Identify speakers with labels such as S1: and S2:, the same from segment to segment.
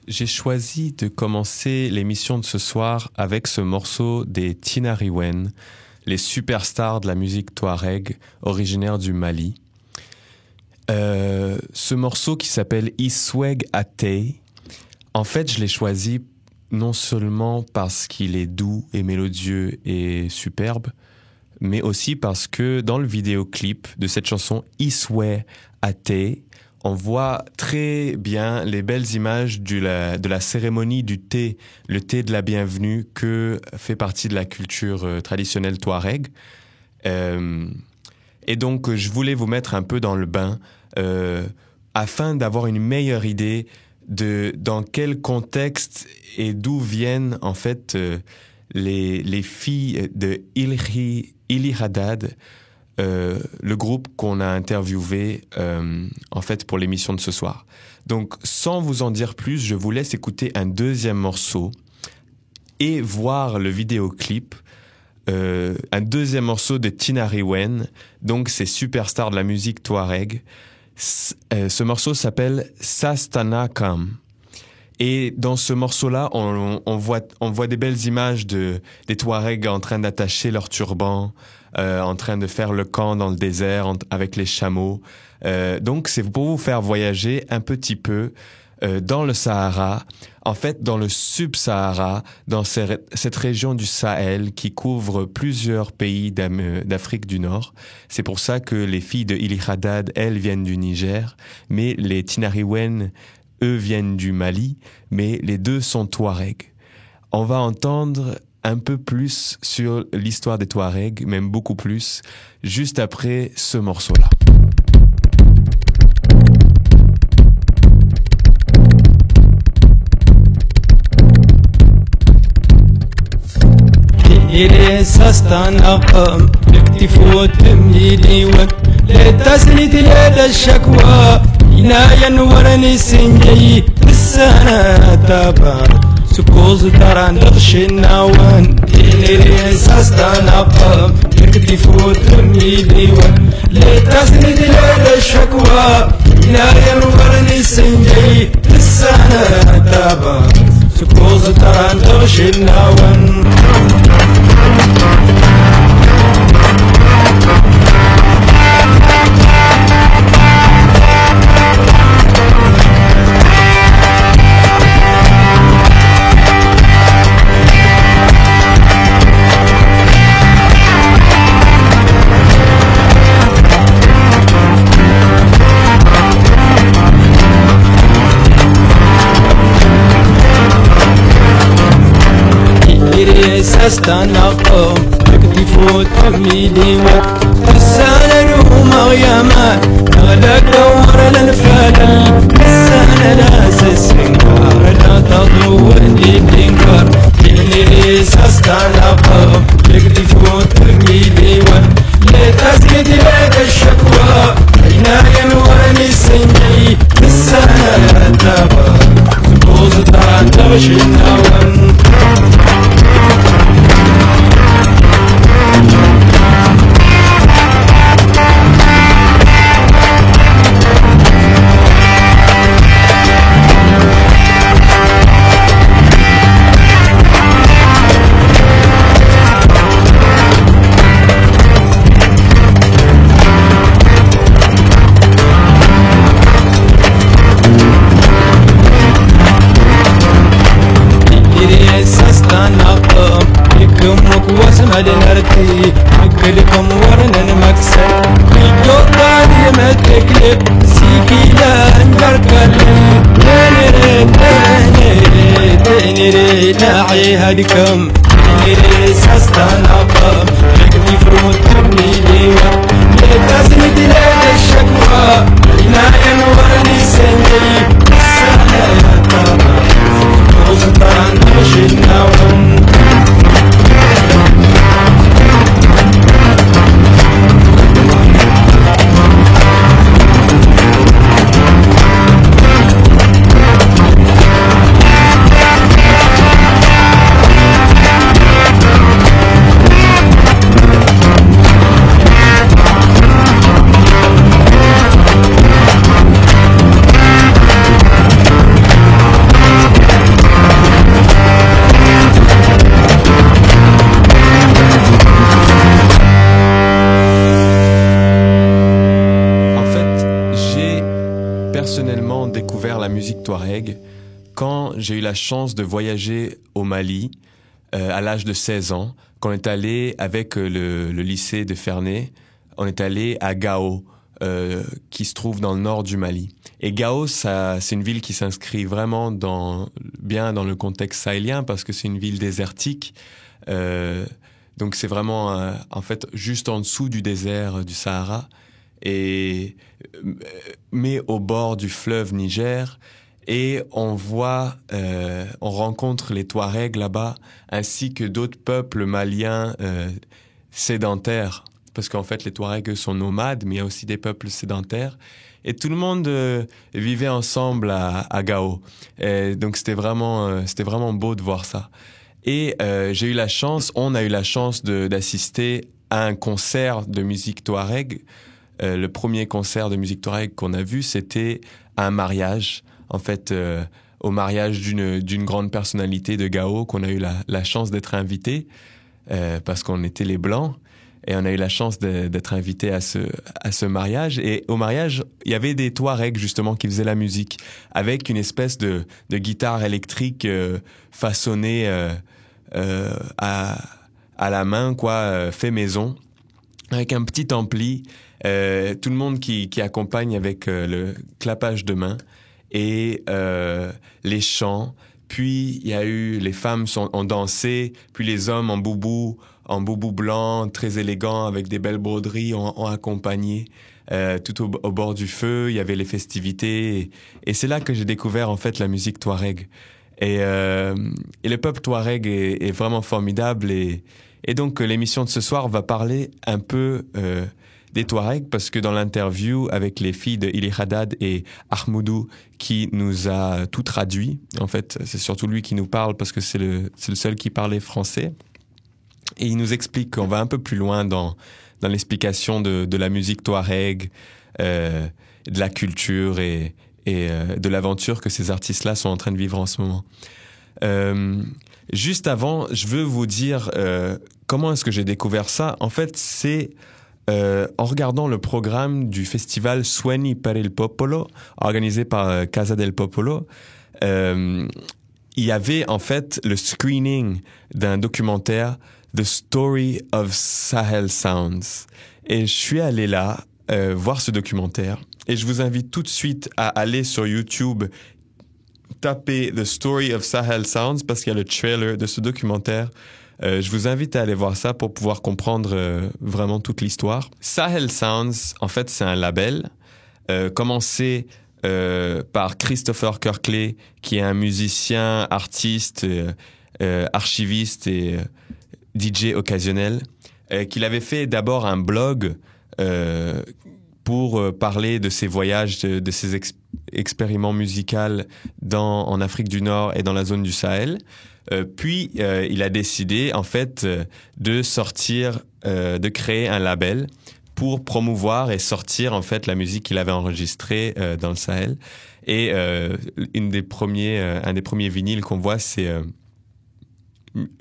S1: J'ai choisi de commencer l'émission de ce soir avec ce morceau des Tinariwen, les superstars de la musique touareg, originaires du Mali. Ce morceau qui s'appelle Isweg Atei, en fait, je l'ai choisi non seulement parce qu'il est doux et mélodieux et superbe, mais aussi parce que dans le vidéoclip de cette chanson Isweg Atei, on voit très bien les belles images de la cérémonie du thé, le thé de la bienvenue que fait partie de la culture traditionnelle touareg. Et donc, je voulais vous mettre un peu dans le bain afin d'avoir une meilleure idée de dans quel contexte et d'où viennent en fait les filles de Ili Haddad, le groupe qu'on a interviewé en fait pour l'émission de ce soir. Donc sans vous en dire plus, je vous laisse écouter un deuxième morceau et voir le vidéoclip. Un deuxième morceau de Tinariwen, donc c'est superstar de la musique touareg. Ce morceau s'appelle Sastana Kam. Et dans ce morceau-là, on voit des belles images des Touaregs en train d'attacher leur turban, en train de faire le camp dans le désert avec les chameaux. Donc c'est pour vous faire voyager un petit peu dans le Sahara, en fait dans le Sub-Sahara, dans cette région du Sahel qui couvre plusieurs pays d'Afrique du Nord. C'est pour ça que les filles de Ili Haddad, elles viennent du Niger, mais les Tinariwen, eux viennent du Mali, mais les deux sont Touaregs. On va entendre un peu plus sur l'histoire des Touaregs, même beaucoup plus, juste après ce morceau-là.
S2: لا ينورني سنجي السنة تابان سكوز تران دغش النوان تيني ساستان أقام يكتي فوت ميلي وان لتسند ليلة الشكوى لا ينورني سنجي السنة تابان سكوز تران دغش النوان استنى قوم يكتي فوت أميلي والسنة ومغيما أغلى دور للفلل السنة لاس السنكار لا تضوء اللي بتنكر اللي استنى قوم يكتي فوت أميلي لتسكت لك الشكوى عناية ورني السنجي السنة تابا سبوزت عن تغش النوم لنرتي كلكم ورنا المكسر الجوطة دي ما تكلب سيكي لا نركل تاني ناعي هدكم تاني ساستانا قم لكني فروت تبني ليوة لتسند ليلة الشكوى عناية ورني سنجي السنة يا طابا وزطان وشنا ون
S1: découvert la musique touareg quand j'ai eu la chance de voyager au Mali à l'âge de 16 ans, quand on est allé avec le lycée de Ferney, on est allé à Gao, qui se trouve dans le nord du Mali. Et Gao, c'est une ville qui s'inscrit vraiment bien dans le contexte sahélien parce que c'est une ville désertique. Donc c'est vraiment en fait juste en dessous du désert du Sahara, mais au bord du fleuve Niger. Et on rencontre les Touaregs là-bas, ainsi que d'autres peuples maliens sédentaires. Parce qu'en fait, les Touaregs, eux, sont nomades, mais il y a aussi des peuples sédentaires. Et tout le monde vivait ensemble à Gao. Et donc c'était vraiment beau de voir ça. Et on a eu la chance d'assister à un concert de musique touareg. Le premier concert de musique touareg qu'on a vu, c'était à un mariage. En fait, au mariage d'une grande personnalité de Gao, qu'on a eu la chance d'être invité, parce qu'on était les Blancs, et on a eu la chance d'être invité à ce mariage. Et au mariage, il y avait des Touaregs, justement, qui faisaient la musique, avec une espèce de guitare électrique façonnée à la main, fait maison, avec un petit ampli, tout le monde qui accompagne avec le clapage de main, et les chants. Puis il y a eu, les femmes ont dansé, puis les hommes en boubou blanc, très élégant, avec des belles broderies, ont accompagné. Tout au bord du feu, il y avait les festivités, et c'est là que j'ai découvert en fait la musique touareg. Et le peuple touareg est vraiment formidable, et donc l'émission de ce soir va parler un peu des Touaregs, parce que dans l'interview avec les filles de Ili Haddad et Ahmoudou, qui nous a tout traduit, en fait, c'est surtout lui qui nous parle parce que c'est le seul qui parlait français. Et il nous explique qu'on va un peu plus loin dans l'explication de la musique touareg, de la culture et de l'aventure que ces artistes-là sont en train de vivre en ce moment. Juste avant, je veux vous dire comment est-ce que j'ai découvert ça. En fait, c'est en regardant le programme du festival Sueni per il Popolo, organisé par Casa del Popolo. Il y avait en fait le screening d'un documentaire The Story of Sahel Sounds. Et je suis allé là voir ce documentaire. Et je vous invite tout de suite à aller sur YouTube, taper The Story of Sahel Sounds, parce qu'il y a le trailer de ce documentaire. Je vous invite à aller voir ça pour pouvoir comprendre vraiment toute l'histoire. Sahel Sounds, en fait, c'est un label commencé par Christopher Kirkley, qui est un musicien, artiste, archiviste et DJ occasionnel, qu'il avait fait d'abord un blog pour parler de ses voyages, de ses expériments musicaux en Afrique du Nord et dans la zone du Sahel. Puis il a décidé en fait de créer un label pour promouvoir et sortir en fait la musique qu'il avait enregistrée dans le Sahel. Et un des premiers vinyles qu'on voit, c'est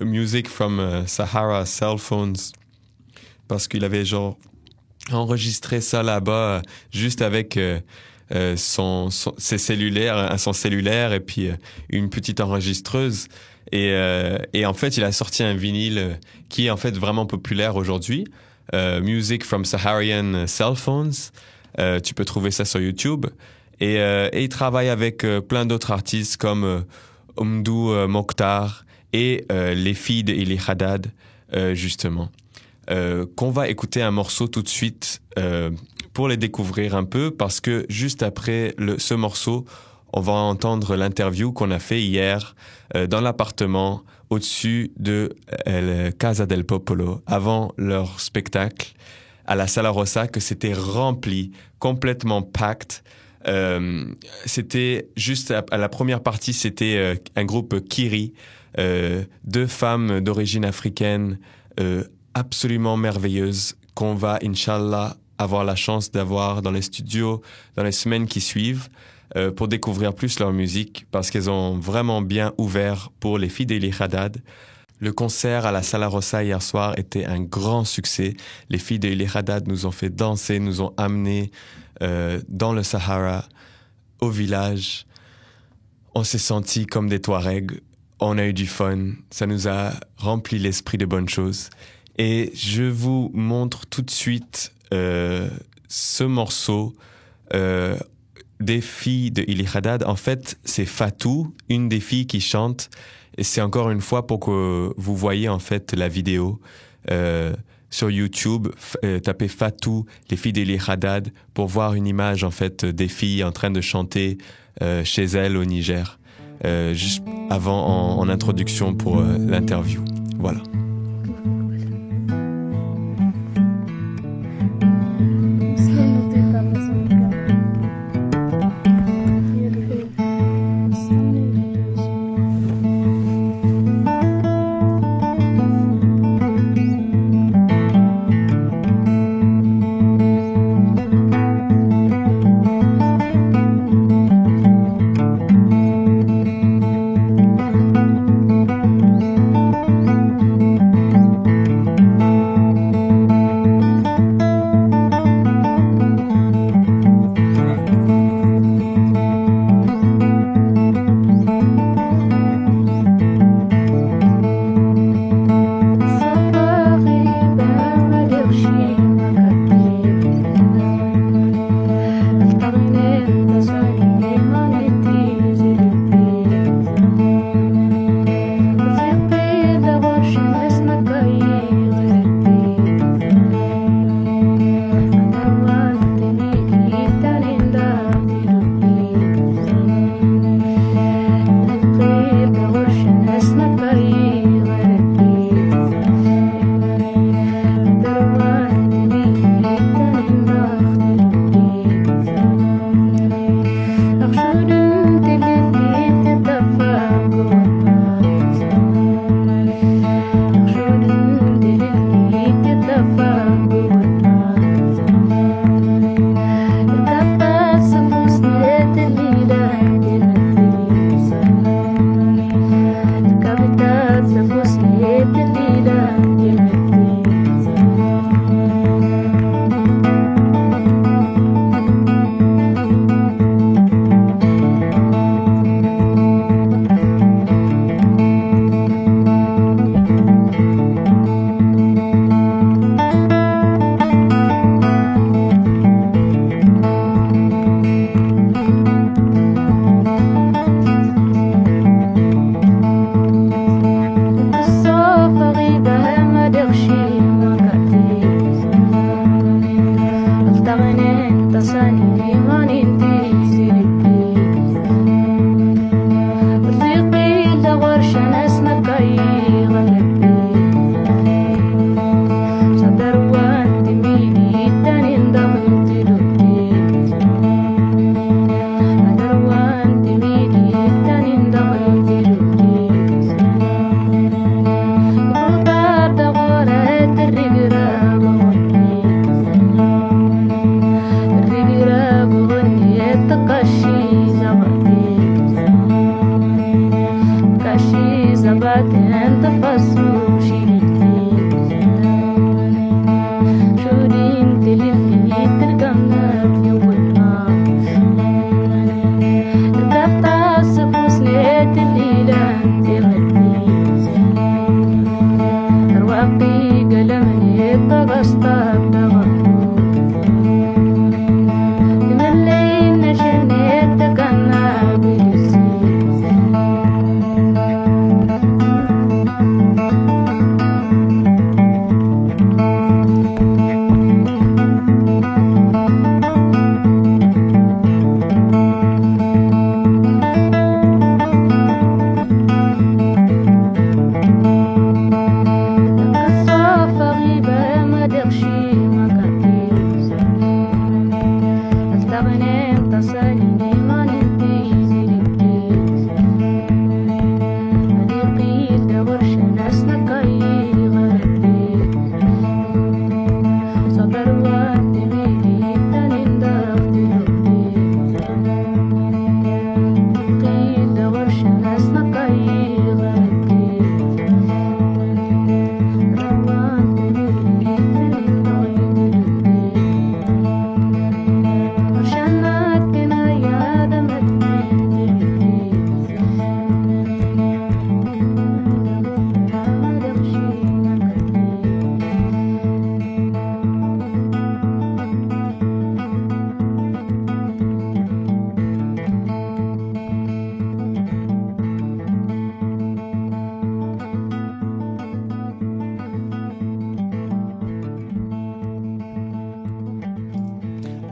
S1: Music from Sahara Cell Phones, parce qu'il avait enregistré ça là-bas juste avec son cellulaire et puis une petite enregistreuse. Et en fait, il a sorti un vinyle qui est en fait vraiment populaire aujourd'hui. Music from Saharian Cell Phones. Tu peux trouver ça sur YouTube. Et il travaille avec plein d'autres artistes comme Omdou Mokhtar et les filles de Ili Haddad, justement. Qu'on va écouter un morceau tout de suite pour les découvrir un peu, parce que juste après ce morceau, on va entendre l'interview qu'on a fait hier dans l'appartement au-dessus de Casa del Popolo, avant leur spectacle à la Sala Rossa, que c'était rempli, complètement packed. C'était juste à la première partie, c'était un groupe Kiri, 2 femmes d'origine africaine absolument merveilleuses, qu'on va, Inch'Allah, avoir la chance d'avoir dans les studios dans les semaines qui suivent, pour découvrir plus leur musique, parce qu'elles ont vraiment bien ouvert pour les filles d'Ili Haddad. Le concert à la Sala Rossa hier soir était un grand succès. Les filles d'Ili Haddad nous ont fait danser, nous ont amenés dans le Sahara, au village. On s'est sentis comme des Touaregs. On a eu du fun. Ça nous a rempli l'esprit de bonnes choses. Et je vous montre tout de suite ce morceau des filles de Ili Haddad. En fait, c'est Fatou, une des filles qui chante. Et c'est encore une fois pour que vous voyez en fait la vidéo sur YouTube. Tapez Fatou, les filles d'Ili Haddad, pour voir une image en fait des filles en train de chanter chez elles au Niger. Juste avant en introduction pour l'interview. Voilà.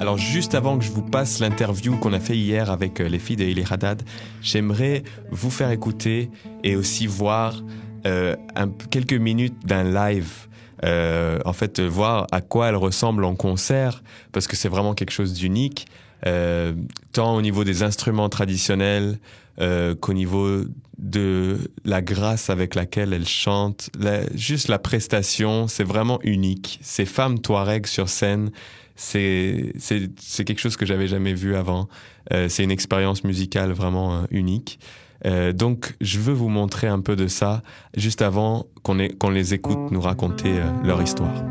S1: Alors juste avant que je vous passe l'interview qu'on a fait hier avec les filles de Ili Haddad, j'aimerais vous faire écouter et aussi voir quelques minutes d'un live. En fait, voir à quoi elle ressemble en concert, parce que c'est vraiment quelque chose d'unique, tant au niveau des instruments traditionnels qu'au niveau de la grâce avec laquelle elle chante, juste la prestation, c'est vraiment unique. Ces femmes touareg sur scène, c'est quelque chose que j'avais jamais vu avant. C'est une expérience musicale vraiment unique. Donc, je veux vous montrer un peu de ça, juste avant qu'on les écoute nous raconter leur histoire.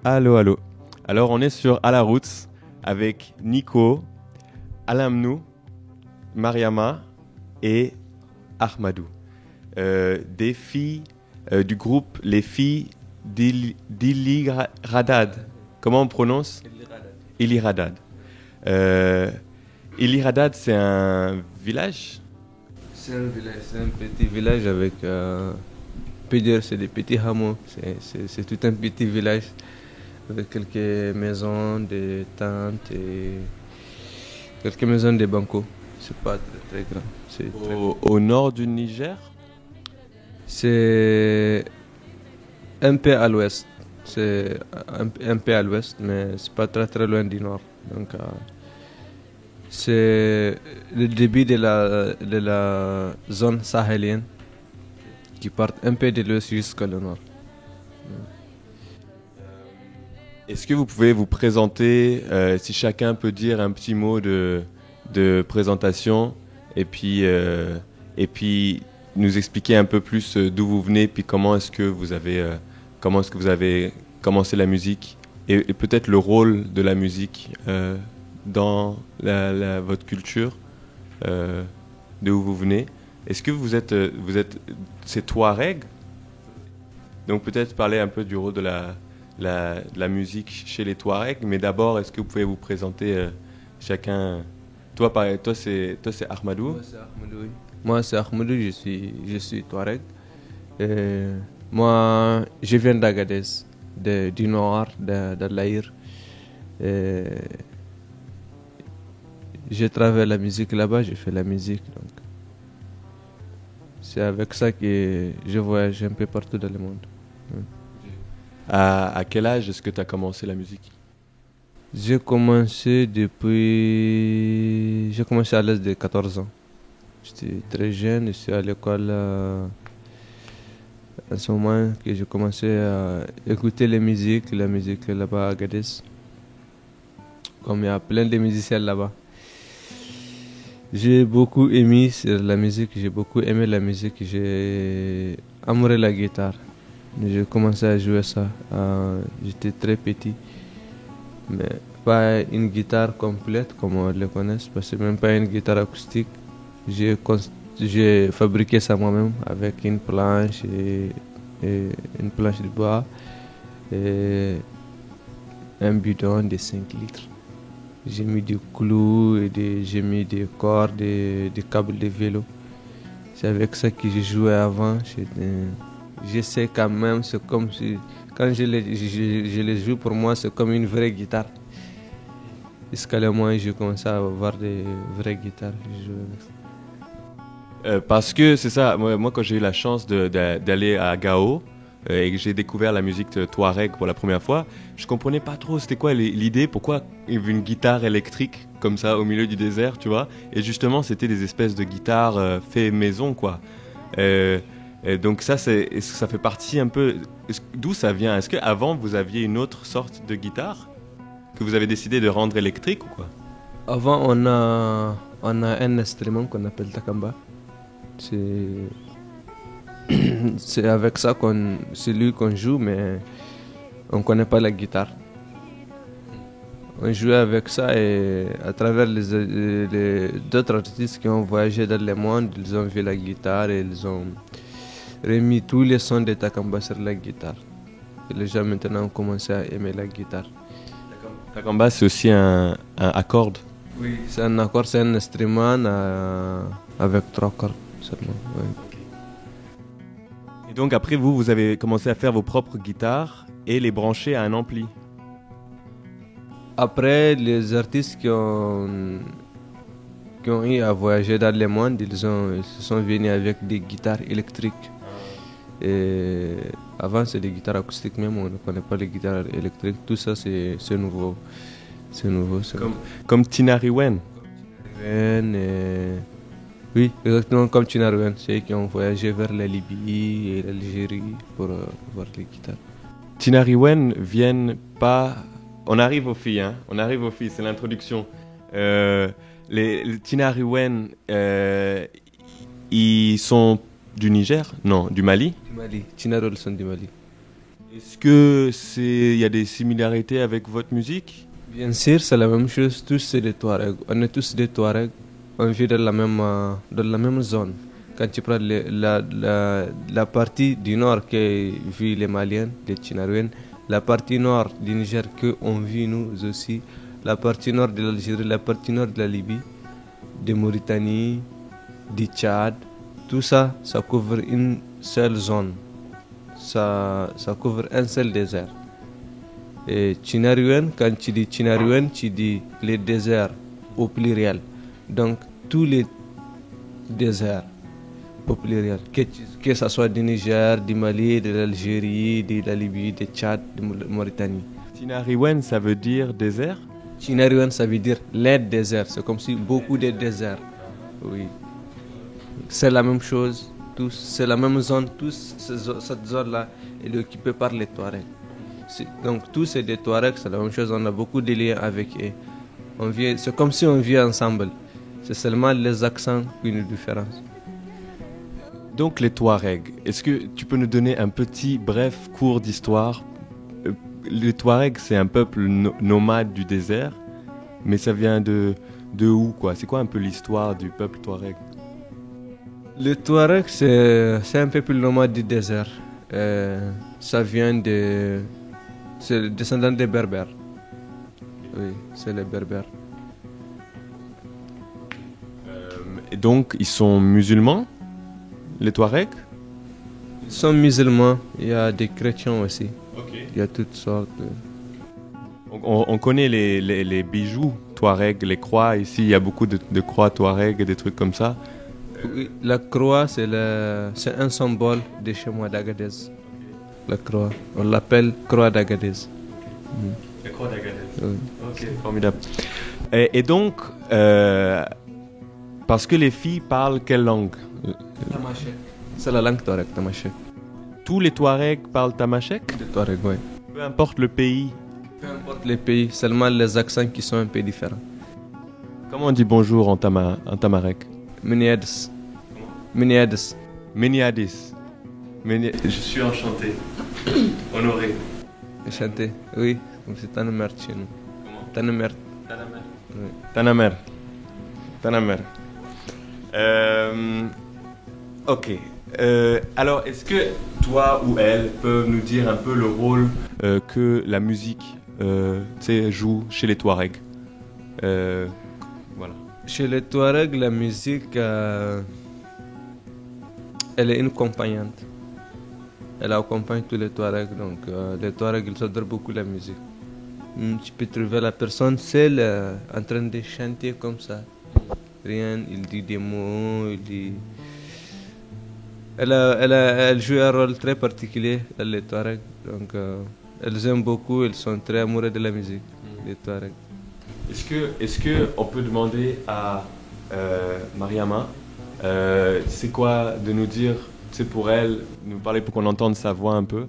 S1: Allô, allô. Alors, on est sur À la Roots avec Nico, Alamnou, Mariama et Ahmadou. Des filles du groupe Les Filles d'Iliradad. Comment on prononce? Iliradad. Iliradad, c'est un village?
S3: C'est un village, c'est un petit village avec, on peut dire, c'est des petits hameaux. C'est tout un petit village avec quelques maisons, des tentes et quelques maisons de banco. C'est pas très grand.
S1: Au nord du Niger?
S3: C'est un peu à l'ouest. C'est un peu à l'ouest, mais c'est pas très loin du nord. Donc, c'est le début de la zone sahélienne qui part un peu de l'ouest jusqu'au nord.
S1: Est-ce que vous pouvez vous présenter, si chacun peut dire un petit mot de présentation et puis nous expliquer un peu plus d'où vous venez puis comment est-ce que vous avez commencé la musique et peut-être le rôle de la musique dans votre culture, d'où vous venez. Est-ce que vous êtes c'est Touareg? Donc peut-être parler un peu du rôle de la musique chez les Touaregs, mais d'abord, est-ce que vous pouvez vous présenter chacun? Toi, c'est Ahmadou.
S3: Moi, c'est Ahmadou, oui. Moi, c'est Ahmadou, je suis Touareg. Et moi, je viens d'Agadez, du nord, de l'Aïr. J'ai travaillé la musique là-bas, j'ai fait la musique. Donc. C'est avec ça que je voyage un peu partout dans le monde.
S1: À quel âge est-ce que tu as commencé la musique?
S3: J'ai commencé à l'âge de 14 ans. J'étais très jeune, je suis à l'école à ce moment que j'ai commencé à écouter la musique là-bas à Agadez. Comme il y a plein de musiciens là-bas. J'ai beaucoup aimé la musique, j'ai amouré la guitare. J'ai commencé à jouer ça, j'étais très petit. Mais pas une guitare complète comme on le connaît, parce que même pas une guitare acoustique. J'ai fabriqué ça moi-même avec une planche et une planche de bois et un bidon de 5 litres. J'ai mis des clous et j'ai mis des cordes et des câbles de vélo. C'est avec ça que j'ai joué avant. Je sais quand même, c'est comme si quand je les joue, pour moi, c'est comme une vraie guitare. Jusqu'à le moment où j'ai commencé à avoir des vraies guitares.
S1: Parce que c'est ça, moi quand j'ai eu la chance d'aller à Gao et que j'ai découvert la musique Touareg pour la première fois, je comprenais pas trop c'était quoi l'idée, pourquoi il y avait une guitare électrique comme ça au milieu du désert, tu vois. Et justement, c'était des espèces de guitares fait maison, quoi. Et donc ça, est-ce que ça fait partie un peu... D'où ça vient? Est-ce qu'avant, vous aviez une autre sorte de guitare que vous avez décidé de rendre électrique ou quoi?
S3: Avant, on a un instrument qu'on appelle takamba. C'est avec ça c'est lui qu'on joue, mais on ne connaît pas la guitare. On jouait avec ça et à travers les d'autres artistes qui ont voyagé dans le monde, ils ont vu la guitare et ils ont remis tous les sons de takamba sur la guitare. Et les gens maintenant ont commencé à aimer la guitare.
S1: Takamba, c'est aussi un accord.
S3: Oui, c'est un accord, c'est un instrument avec 3 cordes seulement. Oui.
S1: Et donc après, vous avez commencé à faire vos propres guitares et les brancher à un ampli.
S3: Après, les artistes qui ont eu à voyager dans le monde, ils se sont venus avec des guitares électriques. Et avant, c'est des guitares acoustiques même, on ne connaît pas les guitares électriques. Tout ça, c'est nouveau. C'est nouveau.
S1: Comme Tinariwen.
S3: Oui, exactement comme Tinariwen. C'est eux qui ont voyagé vers la Libye et l'Algérie pour voir les guitares.
S1: Tinariwen viennent pas... On arrive aux filles, c'est l'introduction. Les Tinariwen, ils sont du Niger? Non, du Mali?
S3: Du Mali, Tinariwen sont du Mali.
S1: Est-ce qu'il y a des similarités avec votre musique?
S3: Bien sûr, c'est la même chose, tous c'est des Touaregs. On est tous des Touaregs, on vit dans la même zone. quand tu prends la partie du nord que vivent les Maliens, les Tchinariens, la partie nord du Niger que on vit nous aussi, la partie nord de l'Algérie, la partie nord de la Libye, de Mauritanie, du Tchad, tout ça, ça couvre une seule zone. Ça couvre un seul désert. Et Tchinarien, quand tu dis Tchinarien, tu dis les déserts au pluriel. Donc, tous les déserts au pluriel, que ce soit du Niger, du Mali, de l'Algérie, de la Libye, du Tchad, de Mauritanie.
S1: Tinariwen, ça veut dire désert?
S3: Tchinarien, ça veut dire les déserts. C'est comme si beaucoup de déserts. Oui. C'est la même chose. C'est la même zone. Cette zone-là est occupée par les Touaregs. Donc, tous ces des Touaregs, c'est la même chose. On a beaucoup de liens avec eux. C'est comme si on vit ensemble. C'est seulement les accents qui nous différencient.
S1: Donc les Touaregs, est-ce que tu peux nous donner un petit bref cours d'histoire? Les Touaregs, c'est un peuple nomade du désert, mais ça vient de où, quoi? C'est quoi un peu l'histoire du peuple Touareg?
S3: Les Touaregs, c'est un peuple nomade du désert. Ça vient c'est descendant des Berbères. Oui, c'est les Berbères.
S1: Et donc, ils sont musulmans, les Touaregs?
S3: Ils sont musulmans, il y a des chrétiens aussi.
S1: Okay.
S3: Il y a toutes sortes.
S1: On connaît les bijoux Touareg, les croix. Ici, il y a beaucoup de croix Touareg et des trucs comme ça.
S3: Oui, la croix, c'est un symbole de chez moi d'Agadez. La croix, on l'appelle croix d'Agadez.
S1: La croix d'Agadez.
S3: Oui.
S1: Ok, formidable. Et donc, parce que les filles parlent quelle langue?
S3: Tamashek. C'est la langue Touareg, Tamashek.
S1: Tous les Touaregs parlent tamashek?
S3: Les Touaregs, oui.
S1: Peu importe le pays.
S3: Peu importe les pays, seulement les accents qui sont un peu différents.
S1: Comment on dit bonjour en tamarek?
S3: Miniades. Miniades.
S1: Miniadis. Je suis enchanté. Honoré.
S3: Enchanté, oui. C'est Tanamer chez nous.
S1: Comment?
S3: Tanamer.
S1: Tanamer.
S3: Oui.
S1: Tanamer. Tanamer. Ok. Alors, est-ce que toi ou elle peuvent nous dire un peu le rôle que la musique joue chez les Touaregs? Voilà.
S3: Chez les Touaregs, la musique, elle est une accompagnante. Elle accompagne tous les Touaregs. Donc, les Touaregs, ils adorent beaucoup la musique. Tu peux trouver la personne seule en train de chanter comme ça. Rien, il dit des mots, il dit... Elle joue un rôle très particulier dans les Touaregs. Donc, elles aiment beaucoup, elles sont très amoureuses de la musique, les Touaregs.
S1: Est-ce que on peut demander à Mariama, c'est quoi de nous dire, c'est pour elle, nous parler pour qu'on entende sa voix un peu,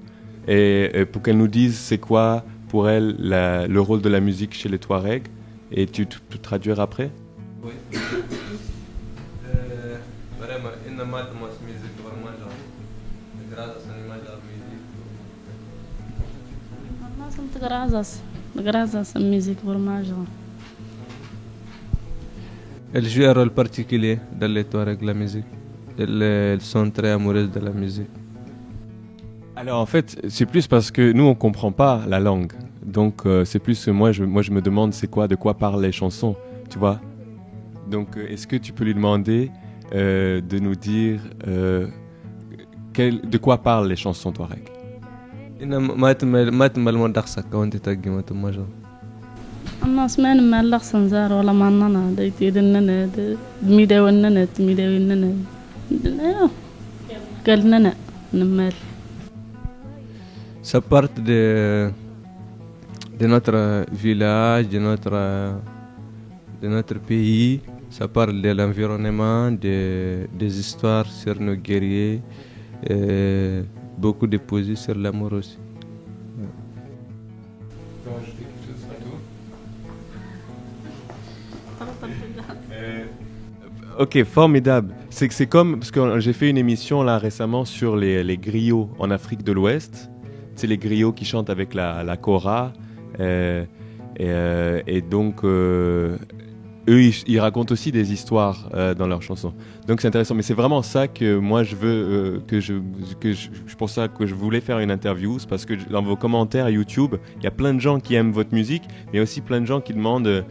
S1: et pour qu'elle nous dise c'est quoi pour elle le rôle de la musique chez les Touaregs, et tu peux traduire après?
S3: Oui. Vraiment, énormément de musique, vraiment, genre, grâce à son image de la musique.
S4: Grâce à sa musique, vraiment, genre.
S3: Elle joue un rôle particulier dans les Touaregs, la musique. Elles sont très amoureuses de la musique.
S1: Alors en fait, c'est plus parce que nous on comprend pas la langue, donc c'est plus moi je me demande de quoi parlent les chansons, tu vois. Donc est-ce que tu peux lui demander de nous dire de quoi parlent les chansons Touareg?
S4: الناس ما نملق سنزار ولا مننا دايتي دننا ميدا وننا تميدا وننا قالنا نمال.
S3: Ça part de notre village, de notre pays. Ça parle de l'environnement, des histoires sur nos guerriers, et beaucoup de poésie sur l'amour aussi.
S1: Ok, formidable. C'est comme, parce que j'ai fait une émission là récemment sur les griots en Afrique de l'Ouest. C'est les griots qui chantent avec la kora. Et donc, eux, ils racontent aussi des histoires dans leurs chansons. Donc c'est intéressant. Mais c'est vraiment ça que moi je veux, c'est pour ça que je voulais faire une interview. C'est parce que dans vos commentaires YouTube, il y a plein de gens qui aiment votre musique, mais il y a aussi plein de gens qui demandent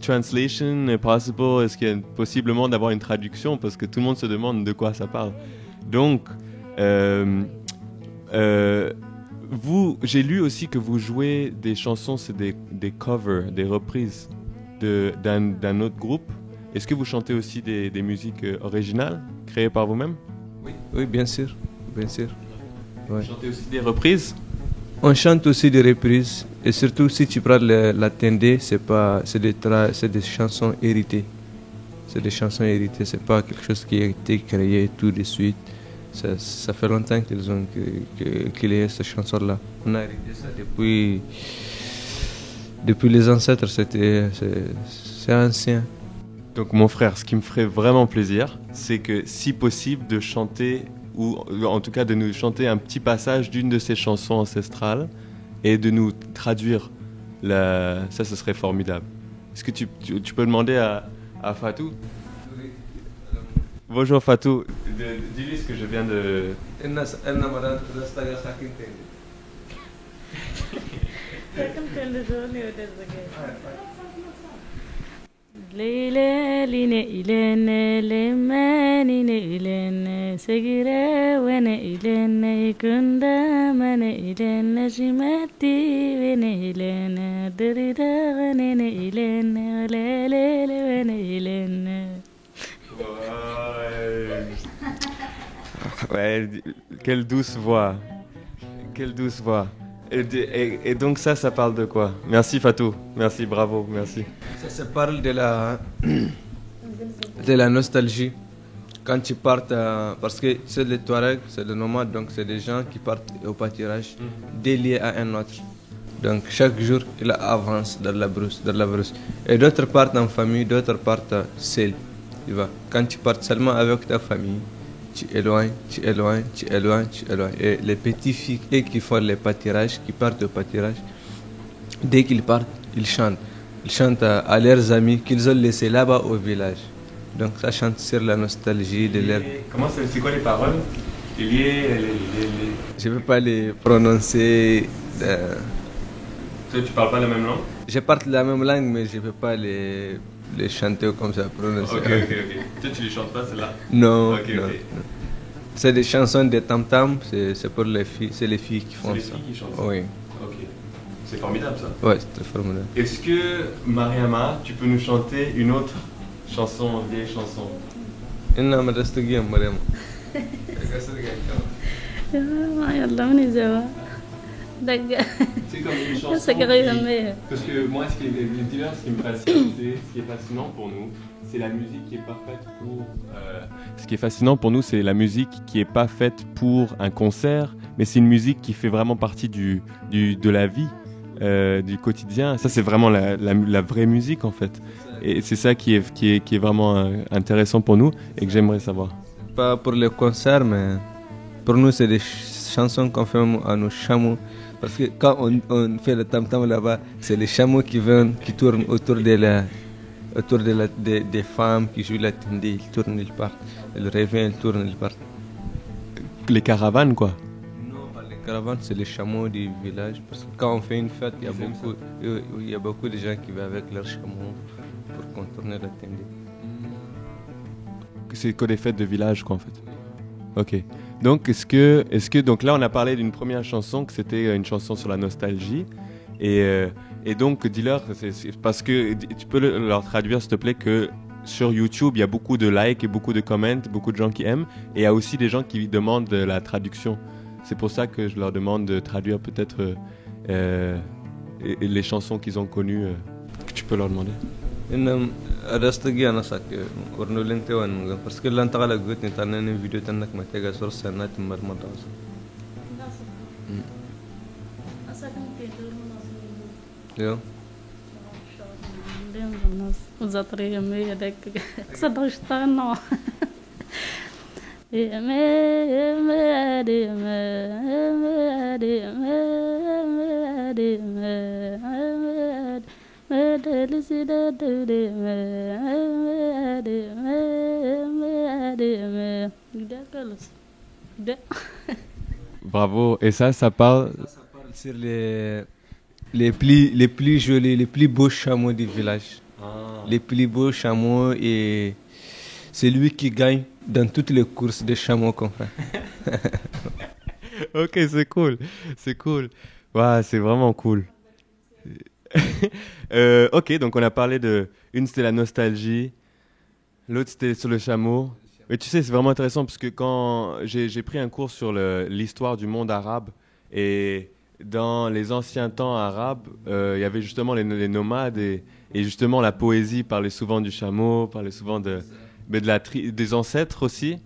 S1: translation possible. Est-ce qu'il y a possiblement d'avoir une traduction, parce que tout le monde se demande de quoi ça parle. Donc vous, j'ai lu aussi que vous jouez des chansons, c'est des covers, des reprises d'un autre groupe. Est-ce que vous chantez aussi des musiques originales, créées par vous-même?
S3: Oui, bien sûr. Bien sûr. Ouais.
S1: Vous chantez aussi des reprises?
S3: On chante aussi des reprises. Et surtout, si tu prends la tendé, c'est des chansons héritées. C'est des chansons héritées. C'est pas quelque chose qui a été créé tout de suite. Ça fait longtemps qu'ils ont créé ces chansons-là. On a hérité ça depuis les ancêtres. C'est ancien.
S1: Donc mon frère, ce qui me ferait vraiment plaisir, c'est que si possible de chanter, ou en tout cas de nous chanter un petit passage d'une de ces chansons ancestrales et de nous traduire. Ça, ce serait formidable. Est-ce que tu peux demander à Fatou? Bonjour Fatou, dis-lui ce que je viens de...
S4: Leile line ilene lemane ilene segire wene ilene kunda mane ilene jimati wene ilene derida wene ilene lele wene ilene.
S1: Ouais, quelle douce voix. Quelle douce voix. Et donc ça parle de quoi? Merci Fatou, merci, bravo, merci.
S3: Ça parle de la nostalgie. Quand tu partes, parce que c'est les Touaregs, c'est les nomades, donc c'est des gens qui partent au pâturage d'un lieu à un autre. Donc chaque jour, il avance dans la brousse. Et d'autres partent en famille, d'autres partent seuls. Tu vois. Quand tu pars seulement avec ta famille, tu éloignes. Et les petites filles qui font les pâturages, qui partent au pâturage, dès qu'ils partent, ils chantent. Ils chantent à leurs amis qu'ils ont laissés là-bas au village. Donc ça chante sur la nostalgie de leur...
S1: Comment c'est quoi les paroles? Je
S3: ne peux pas les prononcer.
S1: Tu parles pas la même langue?
S3: Je parle la même langue, mais je ne peux pas les chanter comme ça, prononcer.
S1: Ok. Toi, tu les chantes pas, celle-là?
S3: Non,
S1: Ok.
S3: C'est des chansons de tam-tam, c'est pour les filles, c'est les filles qui font ça.
S1: C'est les filles qui chantent ça?
S3: Oui.
S1: Ok. C'est formidable, ça.
S3: Ouais, c'est très formidable.
S1: Est-ce que, Mariama, tu peux nous chanter une autre chanson, vieille chanson?
S3: Inna madastugiyam Mariam.
S4: يلا من الزوا دق
S1: C'est comme une chanson. Parce que moi, ce qui me fascine, ce qui est fascinant pour nous, c'est la musique qui est pas faite pour. Ce qui est fascinant pour nous, c'est la musique qui est pas faite pour un concert, mais c'est une musique qui fait vraiment partie de la vie, du quotidien. Ça, c'est vraiment la vraie musique en fait. Et c'est ça qui est vraiment intéressant pour nous et que j'aimerais savoir.
S3: Pas pour les concerts, mais pour nous, c'est des chansons qu'on fait à nos chameaux. Parce que quand on fait le tam-tam là-bas, c'est les chameaux qui tournent autour des femmes qui jouent la tendé. Ils tournent, ils partent. Ils reviennent, ils tournent, ils partent.
S1: Les caravanes, quoi?
S3: Non, pas les caravanes, c'est les chameaux du village. Parce que quand on fait une fête, il y a beaucoup de gens qui vont avec leurs chameaux pour contourner la tendé.
S1: C'est que des fêtes de village, quoi, en fait. Ok. Donc, est-ce que donc là, on a parlé d'une première chanson, que c'était une chanson sur la nostalgie. Et donc, dis-leur, c'est parce que tu peux leur traduire, s'il te plaît, que sur YouTube, il y a beaucoup de likes et beaucoup de comments, beaucoup de gens qui aiment. Et il y a aussi des gens qui demandent la traduction. C'est pour ça que je leur demande de traduire peut-être les chansons qu'ils ont connues, que tu peux leur demander.
S3: Adastagia nasak ornolente wan parce que l'antara gut ni tanane vidéo tanak matega sur sanat marmadas. Yo.
S4: وزطرية مية دك صدق اشتغلنا
S1: Bravo. Et ça parle...
S3: Ça parle sur les plus jolis, les plus beaux chameaux du village. Les plus beaux chameaux et c'est lui qui gagne dans toutes les courses de chameaux qu'on fait.
S1: Ok, c'est cool. C'est cool. Ouais, c'est vraiment cool. Ok, donc on a parlé de... Une, c'était la nostalgie. L'autre, c'était sur le chameau. Mais tu sais, c'est vraiment intéressant parce que quand j'ai pris un cours sur l'histoire du monde arabe et dans les anciens temps arabes, il y avait justement les nomades et justement la poésie parlait souvent du chameau, parlait souvent mais des ancêtres aussi.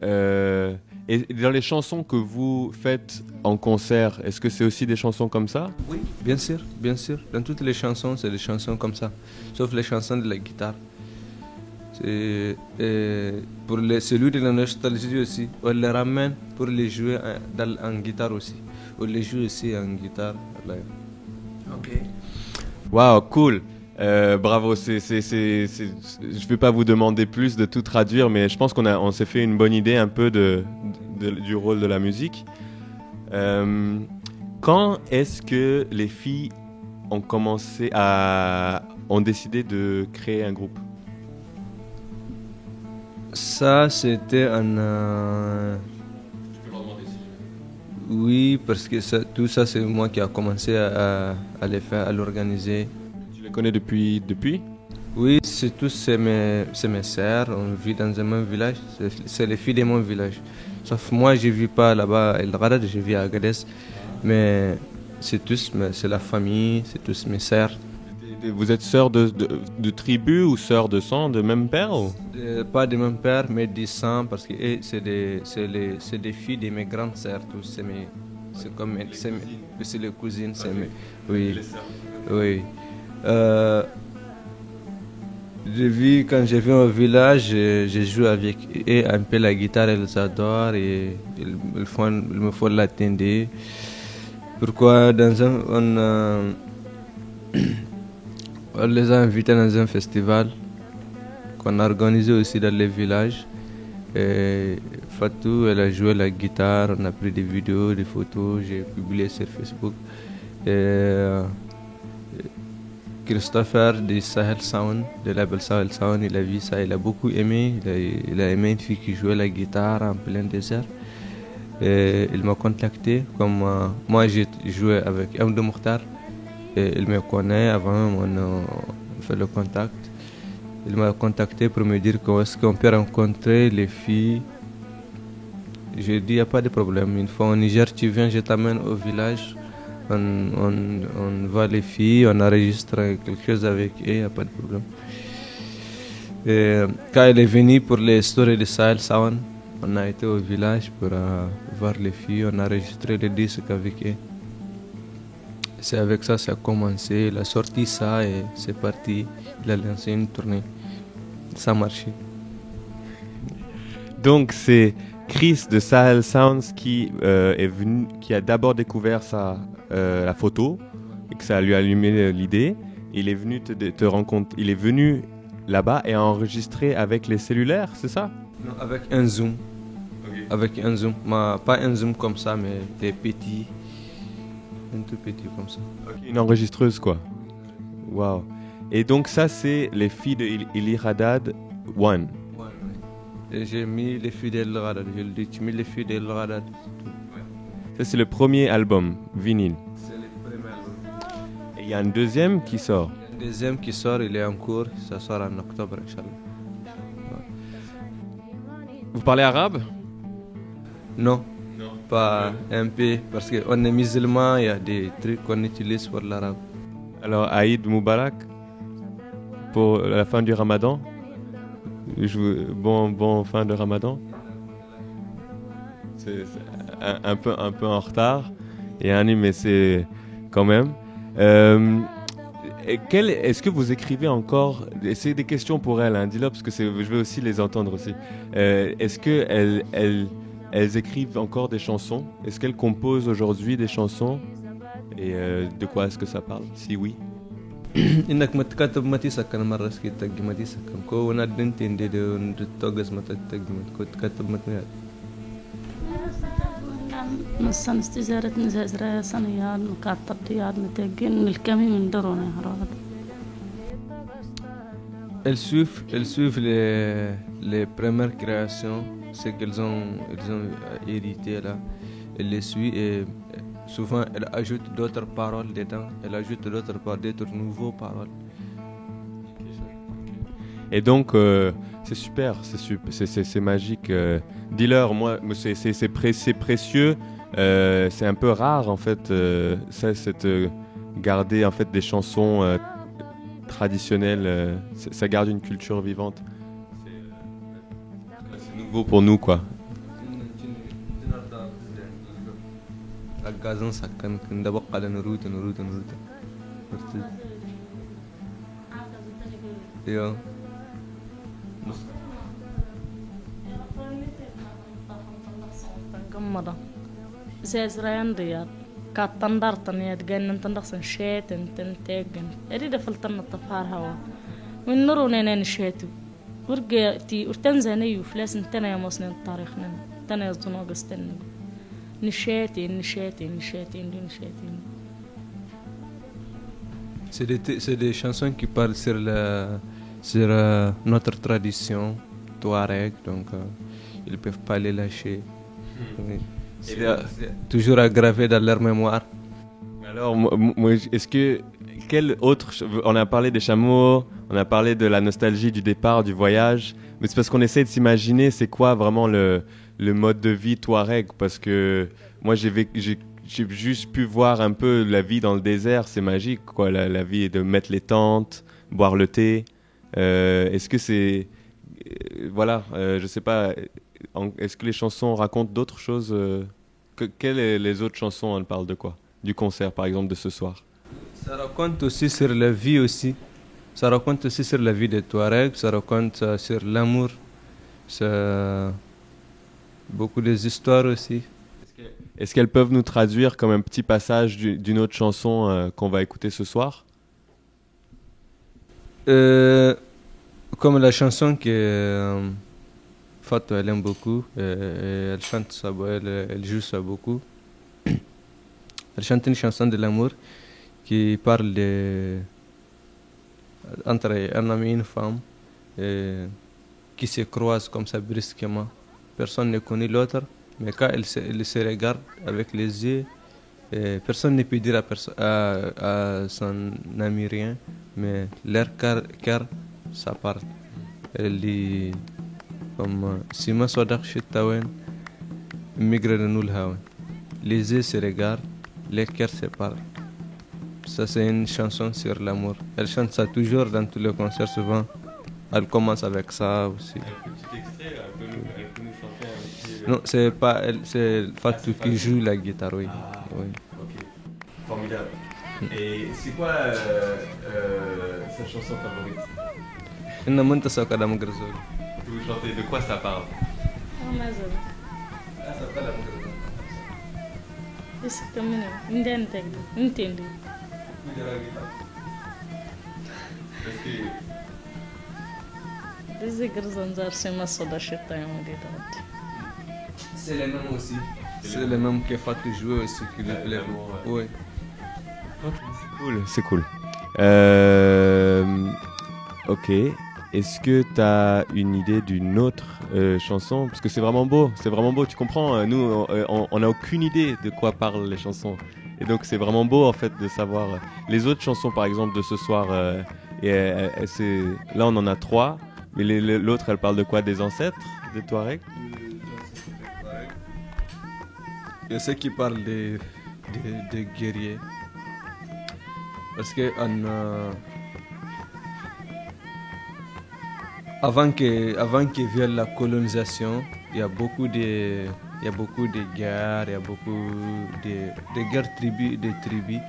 S1: Et dans les chansons que vous faites en concert, est-ce que c'est aussi des chansons comme ça?
S3: Oui, bien sûr, bien sûr. Dans toutes les chansons, c'est des chansons comme ça, sauf les chansons de la guitare. Pour celui de la nostalgie aussi, on les ramène pour les jouer en guitare aussi. On les joue aussi en guitare.
S1: Ok. Wow, cool. Bravo. Je vais pas vous demander plus de tout traduire, mais je pense qu'on s'est fait une bonne idée un peu du rôle de la musique. Quand est-ce que les filles ont décidé de créer un groupe?
S3: Ça, c'était Oui, parce que tout ça, c'est moi qui a commencé à les faire, à l'organiser.
S1: Tu les connais depuis?
S3: Oui, c'est mes sœurs, on vit dans un même village, c'est les filles de mon village. Sauf moi, je ne vis pas là-bas à El Radad, je vis à Agadez. Mais c'est la famille, c'est tous mes sœurs.
S1: Vous êtes sœurs de tribu ou sœurs de sang, de même père ou?
S3: Pas de même père, mais du sang, parce que c'est des filles de mes grandes sœurs, tous. C'est les cousines, oui. Oui. Quand je viens au village, je joue avec eux un peu la guitare, elles adorent et ils me font l'attendre. Pourquoi on les a invités dans un festival qu'on a organisé aussi dans les villages. Et Fatou, elle a joué la guitare, on a pris des vidéos, des photos, j'ai publié sur Facebook. Et Christopher de Sahel Sound, de label Sahel Sound, il a vu ça, il a beaucoup aimé. Il a aimé une fille qui jouait la guitare en plein désert. Et il m'a contacté, comme moi j'ai joué avec Amdou Mokhtar. Et il me connaît, avant on a fait le contact. Il m'a contacté pour me dire est-ce qu'on peut rencontrer les filles. J'ai dit, il n'y a pas de problème. Une fois au Niger, tu viens, je t'amène au village. On voit les filles, on enregistre quelque chose avec eux, il n'y a pas de problème. Et quand elle est venue pour les stories de Sahel Sound, on a été au village pour voir les filles, on a enregistré les disques avec eux. C'est avec ça a commencé, il a sorti ça et c'est parti. Il a lancé une tournée. Ça a marché.
S1: Donc c'est Chris de Sahel Sounds qui est venu, qui a d'abord découvert la photo et que ça lui a allumé l'idée. Il est venu te rencontrer. Il est venu là-bas et a enregistré avec les cellulaires, c'est ça?
S3: Non, avec un zoom. Okay. Avec un zoom, pas un zoom comme ça, mais des petits. Un tout petit comme ça.
S1: Okay, une enregistreuse quoi. Waouh. Et donc ça c'est les filles de El Radad One.
S3: Et j'ai mis les filles d'El Radad. Je le dis, tu mets les filles d'El Radad.
S1: Ça c'est le premier album vinyle.
S3: C'est le premier album.
S1: Et il y a un deuxième qui sort.
S3: Il y a un deuxième qui sort, il est en cours. Ça sort en octobre, Inch'Allah.
S1: Vous parlez arabe?
S3: Non. Pas un peu, parce qu'on est musulman, il y a des trucs qu'on utilise pour l'arabe.
S1: Alors, Aïd Moubarak, pour la fin du Ramadan. Bon fin de Ramadan. C'est un peu en retard. Mais c'est quand même. Est-ce que vous écrivez encore? C'est des questions pour elle, hein, dis-le, parce que je veux aussi les entendre aussi. Est-ce que elles écrivent encore des chansons? Est-ce qu'elles composent aujourd'hui des chansons? Et de quoi est-ce que ça parle? Si oui.
S3: إنك ما تكتب ما تسكن مرة سكيت تجي ما تسكن كو ندنتين دي توجس ما تجي ما تكتب ما تنيا
S4: مثلا استزارة نزازرة سنيات مكاتب ديات متجين الكمي من درونه هراد.
S3: Elles suivent les premières créations, ce qu'ils ont hérité là. Elles les suivent et souvent elles ajoutent d'autres paroles dedans. Elles ajoutent d'autres paroles, d'autres nouveaux paroles.
S1: Et donc, c'est super, c'est magique. Dis-leur, moi, c'est précieux. C'est un peu rare en fait, garder en fait des chansons traditionnelles. Ça garde une culture vivante. C'est nouveau pour nous, quoi.
S4: قمضة زازران رياض كاتندر تنيات جن تندخسن شيت تنتاجن أريد فلتنا الطفار هوا من نرو نين شيتو ورجعتي ورتنزاني وفلاس تنا يا مصنع التاريخ تنا يزنوق استنى نشاتي نشاتي نشاتي نشاتي.
S3: C'est des chansons qui parlent sur notre tradition touareg, donc ils peuvent pas les lâcher. Oui. C'est toujours aggravé dans leur mémoire.
S1: Alors, est-ce que quel autre, on a parlé des chameaux, on a parlé de la nostalgie du départ, du voyage, mais c'est parce qu'on essaie de s'imaginer c'est quoi vraiment le mode de vie touareg, parce que moi j'ai juste pu voir un peu la vie dans le désert, c'est magique quoi, la vie de mettre les tentes, boire le thé. Est-ce que c'est je sais pas, est-ce que les chansons racontent d'autres choses quelles sont les autres chansons, elles parlent de quoi? Du concert par exemple de ce soir.
S3: Ça raconte aussi sur la vie aussi. Ça raconte aussi sur la vie des Touaregs, ça raconte sur l'amour, beaucoup des histoires aussi.
S1: Est-ce qu'elles peuvent nous traduire comme un petit passage d'une autre chanson qu'on va écouter ce soir?
S3: Comme la chanson que Fatou elle aime beaucoup, elle chante ça, elle joue ça beaucoup. Elle chante une chanson de l'amour qui parle entre un homme et une femme qui se croisent comme ça brusquement. Personne ne connaît l'autre, mais quand ils se regardent avec les yeux, personne ne peut dire à son ami rien, mais leur cœur, ça parle. Elle dit comme si ma sodak chitawen, migre de nous le les yeux se regardent, les cœurs se parlent. Ça c'est une chanson sur l'amour. Elle chante ça toujours dans tous les concerts souvent. Elle commence avec ça aussi.
S1: Un petit extrait, elle peut nous chanter un petit...
S3: Non, c'est pas elle, c'est Fatou qui joue la guitare, oui.
S1: Ah,
S3: Oui.
S1: ok. Formidable. Et c'est quoi sa chanson favorite?
S3: Une monte ça quand même gros.
S1: Vous chantez, de quoi ça parle?
S3: Ah, ça parle de
S4: بس كمني ندين تقدر نتندي دزي غرزان زار سما صدا شتا يوم دي دات.
S3: C'est les mêmes aussi. C'est les mêmes que Fatou jouait aussi qui le plaît. Oui.
S1: C'est cool. Ok. Est-ce que tu as une idée d'une autre chanson? Parce que c'est vraiment beau, tu comprends. Nous, on n'a aucune idée de quoi parlent les chansons. Et donc c'est vraiment beau en fait de savoir. Les autres chansons par exemple de ce soir, là on en a 3, mais l'autre elle parle de quoi? Des ancêtres des Touaregs?
S3: Il y a ceux qui parlent des guerriers. Parce que avant que vienne la colonisation, il y a beaucoup de guerres, il y a beaucoup de guerres de tribus.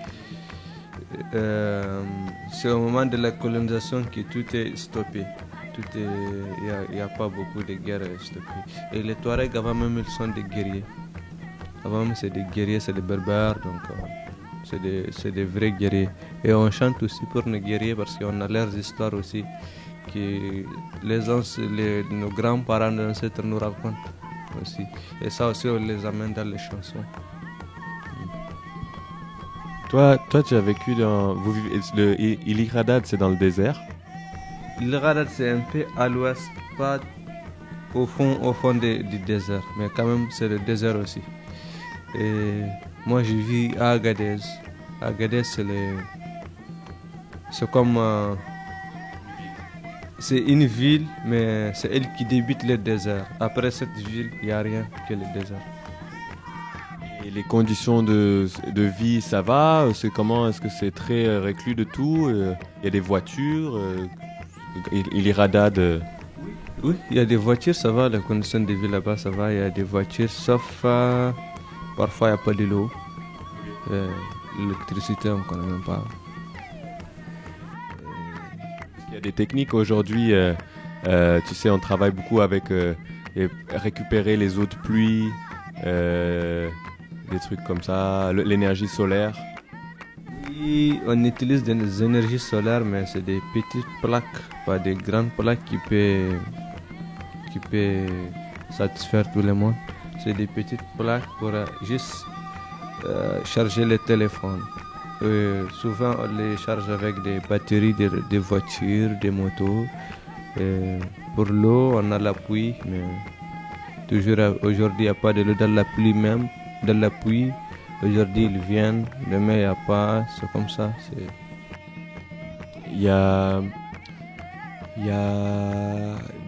S3: C'est au moment de la colonisation que tout est stoppé. Il n'y a pas beaucoup de guerres stoppées. Et les Touaregs, avant même, ils sont des guerriers. Avant même, c'est des guerriers, c'est des berbères. Donc, C'est des vrais guerriers. Et on chante aussi pour nos guerriers parce qu'on a leurs histoires aussi que nos grands-parents, nos ancêtres nous racontent aussi. Et ça aussi, on les amène dans les chansons.
S1: Toi, tu as vécu dans... Iliradad, c'est dans le désert.
S3: Iliradad, c'est un peu à l'ouest, pas au fond du désert, mais quand même, c'est le désert aussi. Et moi, je vis à Agadez. Agadez, c'est comme... c'est une ville, mais c'est elle qui débute le désert. Après cette ville, il n'y a rien que le désert.
S1: Et les conditions de vie, ça va? Est-ce que c'est très reclus de tout? Il y a des voitures? Iliradad...
S3: Oui, il y a des voitures, ça va. Les conditions de vie là-bas, ça va. Il y a des voitures, sauf parfois il n'y a pas de l'eau. L'électricité, on ne connaît même pas.
S1: Il y a des techniques aujourd'hui. Tu sais, on travaille beaucoup avec récupérer les eaux de pluie, des trucs comme ça, l'énergie solaire.
S3: Oui, on utilise des énergies solaires, mais c'est des petites plaques, pas des grandes plaques qui peuvent satisfaire tout le monde. C'est des petites plaques pour juste charger le téléphone. Souvent, on les charge avec des batteries des voitures, des motos. Pour l'eau, on a la pluie, mais toujours aujourd'hui, il n'y a pas de l'eau dans la pluie même. Dans la pluie, aujourd'hui, ils viennent, demain, il n'y a pas. C'est comme ça.
S1: Il y a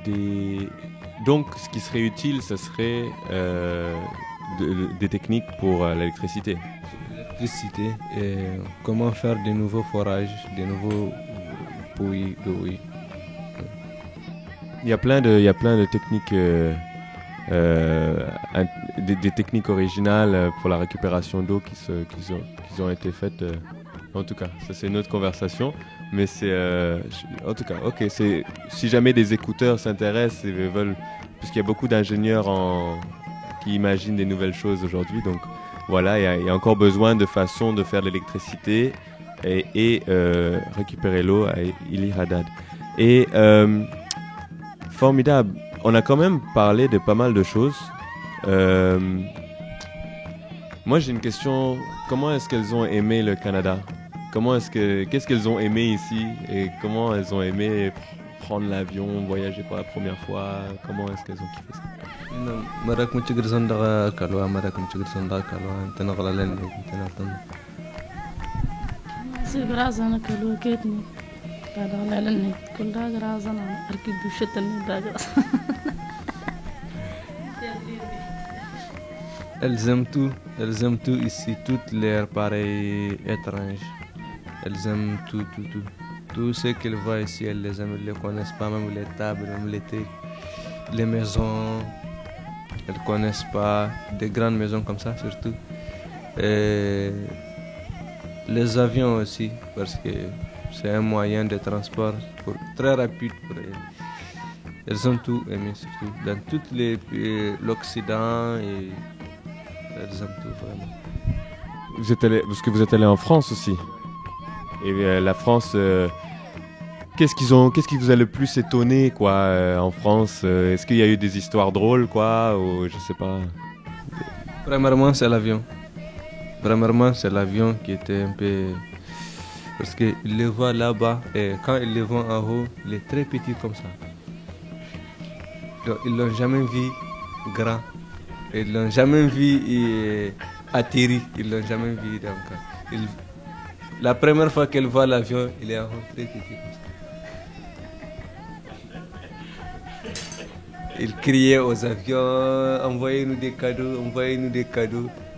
S1: des... Donc, ce qui serait utile, ce serait des techniques pour l'électricité.
S3: L'électricité et comment faire de nouveaux forages, de nouveaux puits d'eau. Oui.
S1: Il y a plein de techniques, des techniques originales pour la récupération d'eau qui ont été faites. En tout cas, ça c'est une autre conversation. Mais c'est, en tout cas, ok. Si jamais des écouteurs s'intéressent et veulent, puisqu'il y a beaucoup d'ingénieurs qui imaginent des nouvelles choses aujourd'hui, donc voilà, il y a encore besoin de façons de faire de l'électricité et récupérer l'eau à Iliradad. Et formidable. On a quand même parlé de pas mal de choses. Moi, j'ai une question. Comment est-ce qu'elles ont aimé le Canada? Qu'est-ce qu'elles ont aimé ici et comment elles ont aimé prendre l'avion, voyager pour la première fois? Comment est-ce qu'elles ont kiffé ça?
S3: Elles aiment tout ici, toutes les pareils étranges. Elles aiment tout. Tout ce qu'elles voient ici, elles les aiment, elles ne connaissent pas, même les tables, même les maisons. Elles ne connaissent pas, des grandes maisons comme ça surtout. Et les avions aussi, parce que c'est un moyen de transport très rapide pour elles. Elles ont tout aimé surtout, dans tout l'Occident, et elles aiment tout vraiment.
S1: Parce que vous êtes allé en France aussi. Et la France, qu'est-ce qui vous a le plus étonné quoi, en France? Est-ce qu'il y a eu des histoires drôles quoi, ou je sais pas?
S3: Premièrement, c'est l'avion. Qui était un peu... Parce qu'ils le voient là-bas, et quand ils le voient en haut, il est très petit comme ça. Donc, ils ne l'ont jamais vu grand. Ils ne l'ont jamais vu atterri. Ils ne l'ont jamais vu. Donc, la première fois qu'ils voient l'avion, il est en haut très petit comme ça. Ils criaient aux avions, envoyez-nous des cadeaux.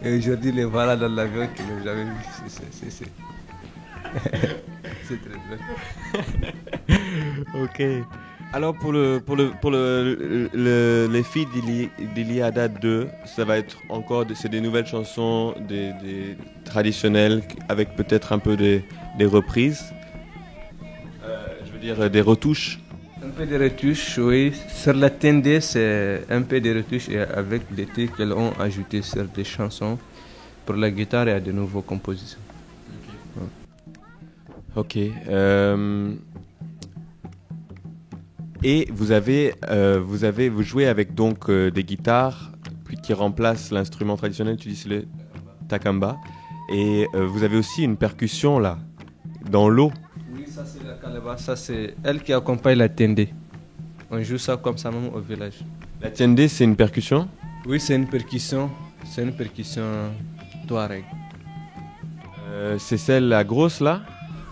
S3: Et aujourd'hui, les voilà dans l'avion qu'ils n'ont jamais vu. C'est très drôle.
S1: Ok. Alors pour les filles d'Iliradad 2, ça va être encore c'est des nouvelles chansons, des traditionnelles avec peut-être un peu des reprises. Je veux dire des retouches.
S3: Un peu de retouches, oui. Sur la TND, c'est un peu de retouches et avec des trucs qu'elles ont ajoutés sur des chansons pour la guitare et à de nouvelles compositions.
S1: Ok. Et vous jouez avec donc des guitares qui remplacent l'instrument traditionnel, tu dis c'est le takamba. Et vous avez aussi une percussion là, dans l'eau.
S3: Oui, ça c'est la calabasse, ça c'est elle qui accompagne la tende. On joue ça comme ça même au village.
S1: La tiende, c'est une percussion?
S3: Oui, c'est une percussion touareg.
S1: C'est celle la grosse là?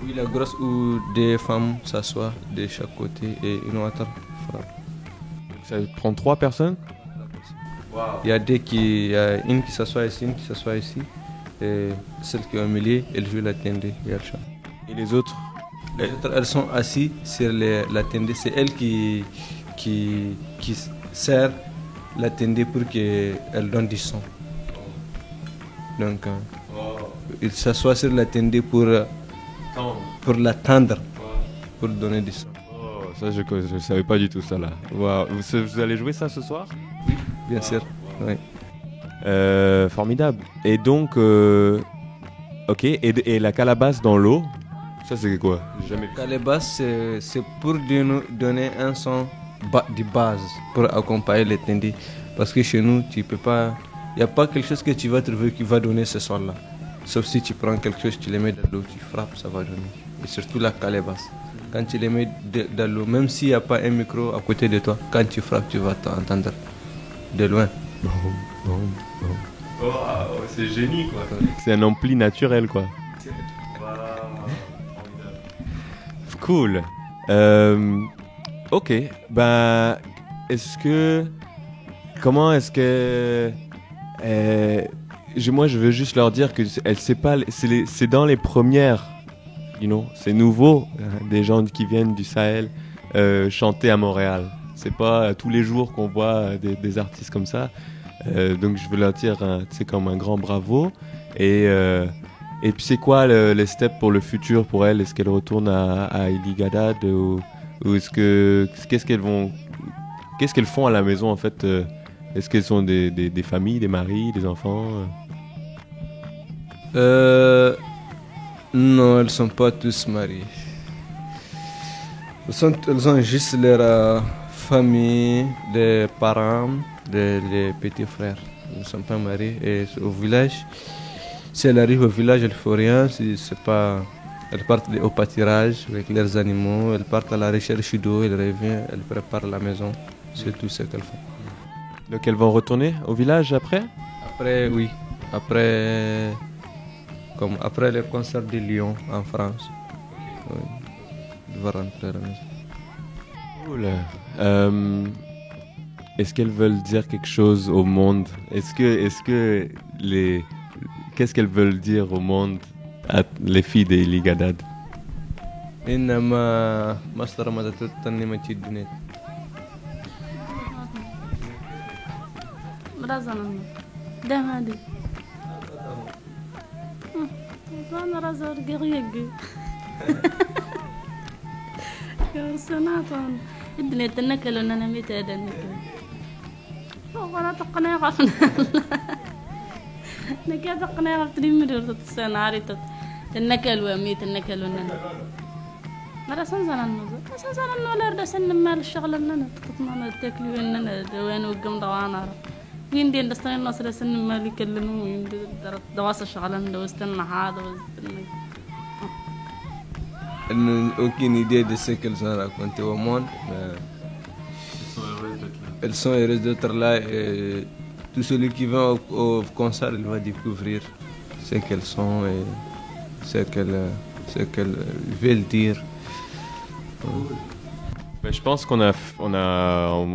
S3: Oui, la grosse où des femmes s'assoient de chaque côté et une autre frappe.
S1: Ça prend 3 personnes?
S3: Il y a une qui s'assoit ici, une qui s'assoit ici. Et celle qui est au milieu, elle joue la tende et elle chante.
S1: Et les autres?
S3: Les autres, elles sont assises sur la tende. C'est elle qui sert la tende pour qu'elle donne du son. Donc, il s'assoit sur la tende pour la tendre, pour donner du son.
S1: Oh, ça je savais pas du tout ça là. Wow. Vous allez jouer ça ce soir?
S3: Oui, bien sûr. Oui.
S1: Formidable. Et donc, ok. Et la calabasse dans l'eau, ça c'est quoi? J'ai jamais vu.
S3: Calebasse, c'est pour donner un son de base pour accompagner les tendis. Parce que chez nous, tu peux pas. Il n'y a pas quelque chose que tu vas trouver qui va donner ce son-là. Sauf si tu prends quelque chose, tu le mets dans l'eau, tu frappes, ça va donner. Et surtout la calebasse. Quand tu les mets dans l'eau, même s'il n'y a pas un micro à côté de toi, quand tu frappes, tu vas t'entendre de loin.
S1: Oh, c'est génie quoi. C'est un ampli naturel quoi. Cool. Ok. Ben, comment est-ce que moi je veux juste leur dire que c'est dans les premières, c'est nouveau des gens qui viennent du Sahel chanter à Montréal. C'est pas tous les jours qu'on voit des artistes comme ça. Donc je veux leur dire c'est comme un grand bravo. Et puis c'est quoi les steps pour le futur pour elles? Est-ce qu'elles retournent à Iligadad ou qu'est-ce qu'elles font à la maison en fait? Est-ce qu'elles sont des familles, des maris, des enfants?
S3: Non, elles sont pas tous mariées. Elles ont juste leur famille, des parents, des petits frères. Ils ne sont pas mariés. Et au village, si elles arrivent au village, elles ne font rien. C'est pas... Elles partent au pâturage avec leurs animaux, elles partent à la recherche d'eau, elles reviennent, elles préparent la maison. C'est tout ce qu'elles font.
S1: Donc elles vont retourner au village après?
S3: Après, oui. Après le concert de Lyon en France. Oui. Elles vont rentrer à la maison.
S1: Cool. Est-ce qu'elles veulent dire quelque chose au monde? Qu'est-ce qu'elles veulent dire au monde, les filles de Iligadad?
S3: إنما مصدر ما تتنمى تشدني.
S4: رازانا ده هادي أنا رازا رقيقي كورسناتون الدنيا تنكل أنا ميت هذا النكل وأنا تقني غفنا نكاد تقني غفتني مرة السناري تنكل وميت النكل وننا مرة سنزنا ولا رد سن مال الشغل لنا تطمن تاكلي وننا وين وقم دوانا وين دي دستان نصر سن مال يكلموا وين دواس الشغل دوستنا هذا وستنا
S3: Elles n'ont aucune idée de ce qu'elles ont raconté au monde, mais elles sont heureuses d'être là et tout celui qui va au concert, il va découvrir ce qu'elles sont et ce qu'elles veulent dire.
S1: Ben, je pense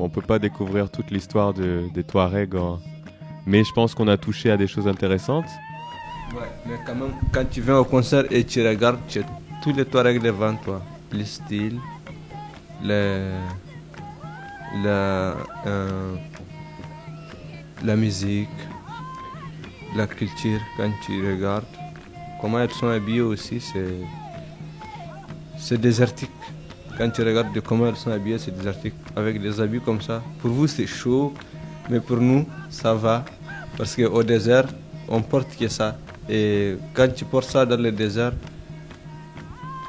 S1: on peut pas découvrir toute l'histoire des Touaregs, mais je pense qu'on a touché à des choses intéressantes.
S3: Ouais, mais quand même, quand tu viens au concert et tu regardes, tu as tous les Touaregs devant toi. Le style, la musique, la culture, quand tu regardes. Comment elles sont habillées aussi, c'est désertique. Quand tu regardes comment elles sont habillées, c'est désertique. Avec des habits comme ça. Pour vous, c'est chaud, mais pour nous, ça va. Parce qu'au désert, on porte que ça. Et quand tu portes ça dans le désert,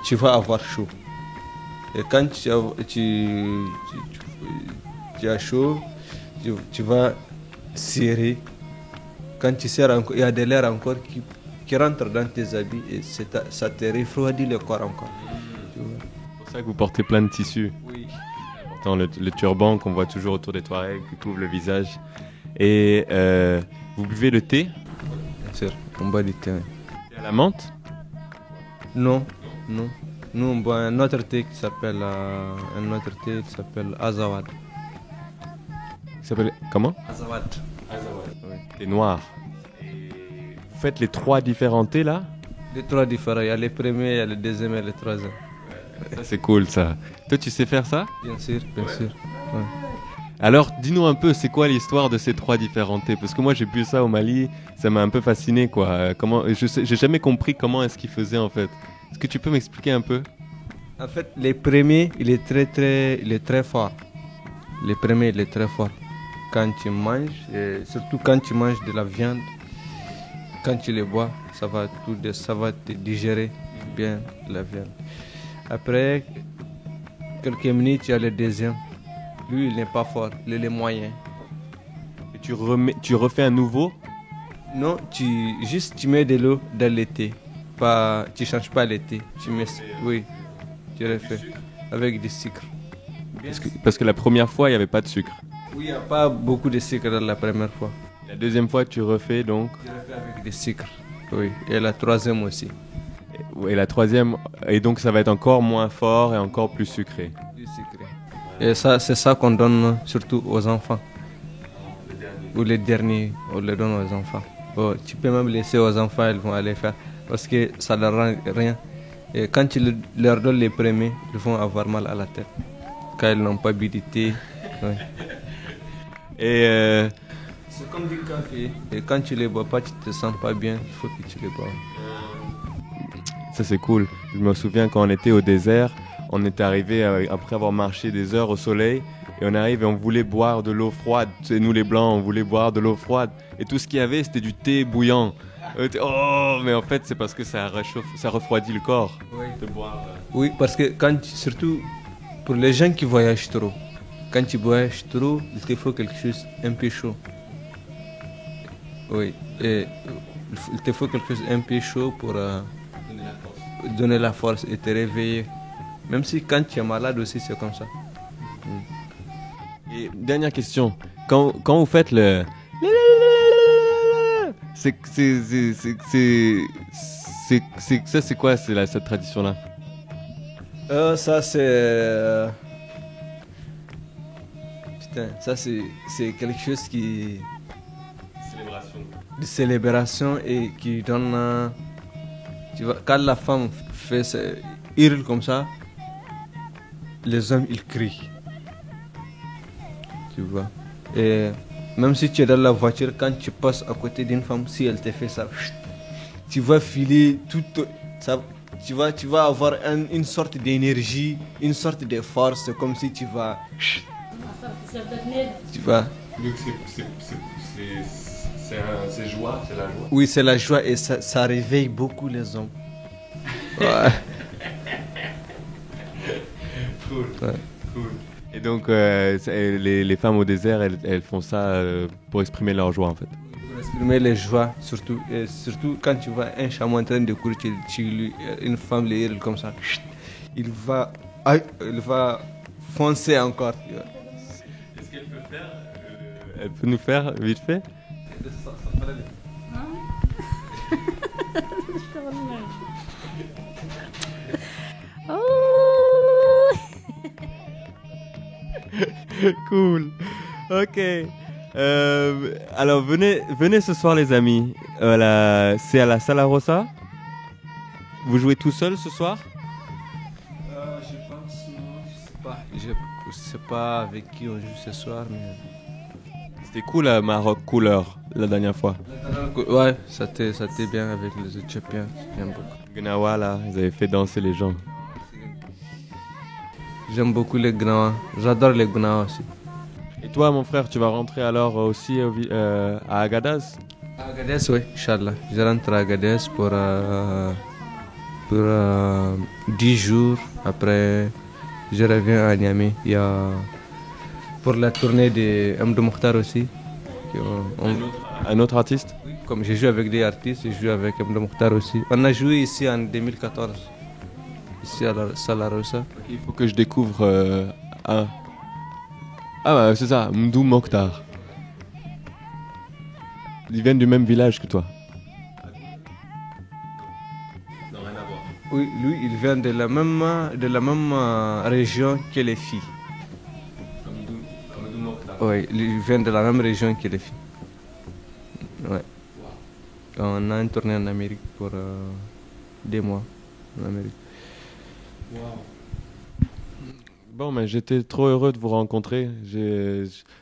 S3: tu vas avoir chaud. Et quand tu as chaud, tu vas serrer. Quand tu serres encore, il y a de l'air encore qui rentre dans tes habits et ça te refroidit le corps encore.
S1: C'est pour ça que vous portez plein de tissus.
S3: Oui.
S1: Dans le turban qu'on voit toujours autour des Touaregs, qui couvre le visage. Et vous buvez le thé?
S3: Bien sûr, on boit du thé. Oui.
S1: Thé à la menthe?
S3: Non. Nous on boit un autre thé qui s'appelle Azawad.
S1: Il s'appelle comment?
S3: Azawad. Oui.
S1: Thé noir. Et vous faites les 3 différents thés là?
S3: Les 3 différents, il y a les premiers, il y a le deuxième et le troisième.
S1: Ça c'est cool ça. Toi tu sais faire ça?
S3: Bien sûr. Ouais.
S1: Alors dis-nous un peu, c'est quoi l'histoire de ces 3 différents thés? Parce que moi j'ai bu ça au Mali, ça m'a un peu fasciné quoi. J'ai jamais compris comment est-ce qu'ils faisaient en fait. Est-ce que tu peux m'expliquer un peu?
S3: En fait, les premiers, il est très fort. Les premiers, il est très fort. Quand tu manges, et surtout quand tu manges de la viande, quand tu les bois, ça va te digérer bien la viande. Après quelques minutes, il y a le deuxième. Lui, il n'est pas fort, il est moyen.
S1: Et tu refais un nouveau?
S3: Non, tu mets de l'eau dans le thé. Tu ne changes pas le thé. Oui, tu refais avec du sucre.
S1: Parce que la première fois, il n'y avait pas de sucre.
S3: Oui, il n'y a pas beaucoup de sucre la première fois.
S1: La deuxième fois, tu refais donc?
S3: Tu refais avec du sucre. Oui, et la troisième aussi.
S1: Et la troisième, et donc ça va être encore moins fort et encore plus sucré.
S3: Du sucré. Et ça, c'est ça qu'on donne surtout aux enfants. Ou les derniers, on les donne aux enfants. Bon, tu peux même laisser aux enfants, ils vont aller faire. Parce que ça ne leur rend rien. Et quand tu leur donnes les premiers, ils vont avoir mal à la tête. Quand ils n'ont pas bu du thé. Oui.
S1: Et
S3: c'est comme du café. Et quand tu les bois pas, tu te sens pas bien, il faut que tu les bois.
S1: ça c'est cool. Je me souviens quand on était au désert, on est arrivé après avoir marché des heures au soleil. Et on arrive et on voulait boire de l'eau froide. C'est nous les blancs, on voulait boire de l'eau froide. Et tout ce qu'il y avait, c'était du thé bouillant. Oh, mais en fait, c'est parce que ça refroidit le corps.
S3: Oui.
S1: De boire.
S3: Oui, parce que surtout pour les gens qui voyagent trop, quand tu voyages trop, il te faut quelque chose un peu chaud. Oui, et il te faut quelque chose un peu chaud pour donner la force et te réveiller. Même si quand tu es malade aussi, c'est comme ça.
S1: Et dernière question, quand vous faites le... C'est quoi cette tradition-là?
S3: Ça c'est... Putain, ça c'est quelque chose qui... De célébration et qui donne... Tu vois, quand la femme hurle comme ça, les hommes ils crient. Tu vois. Et même si tu es dans la voiture, quand tu passes à côté d'une femme, si elle te fait ça, tu vas filer tout ça, tu vas avoir une sorte d'énergie, une sorte de force, comme si tu vas. Tu vois.
S1: C'est joie, c'est la joie.
S3: Oui, c'est la joie et ça réveille beaucoup les hommes. Ouais.
S1: Cool.
S3: Ouais.
S1: Cool. Et donc, les femmes au désert, elles font ça pour exprimer leur joie, en fait.
S3: Pour exprimer les joies, surtout quand tu vois un chameau en train de courir, une femme les hurle comme ça, il va foncer encore.
S1: Est-ce qu'elle peut faire elle peut nous faire vite fait? Cool. Ok. Alors venez ce soir les amis. C'est à la Sala Rosa. Vous jouez tout seul ce soir?
S3: Je pense, non, je sais pas. Je sais pas avec qui on joue ce soir, mais...
S1: C'était cool à Maroc couleur la dernière fois.
S3: Ouais, ça t'est bien avec les Éthiopiens. J'aime beaucoup.
S1: Gnawa là, ils avaient fait danser les gens.
S3: J'aime beaucoup les Gnawa. J'adore les Gnawa aussi.
S1: Et toi mon frère, tu vas rentrer alors aussi à Agadez?
S3: À Agadez, oui, Inch'Allah. Je rentre à Agadez pour 10 jours. Après, je reviens à Niamey. Il y a pour la tournée de Amdou Mokhtar aussi.
S1: Un autre artiste?
S3: Comme j'ai joué avec des artistes, j'ai joué avec Amdou Mokhtar aussi. On a joué ici en 2014, ici à la Salle Rosa.
S1: Il faut que je découvre un. Ah bah c'est ça, Mdou Mokhtar. Ils viennent du même village que toi.
S3: Oui, lui, il vient de la même région que les filles. Oui, il vient de la même région que les filles. Ouais. On a une tournée en Amérique pour 2 mois en Amérique.
S1: Bon, mais j'étais trop heureux de vous rencontrer.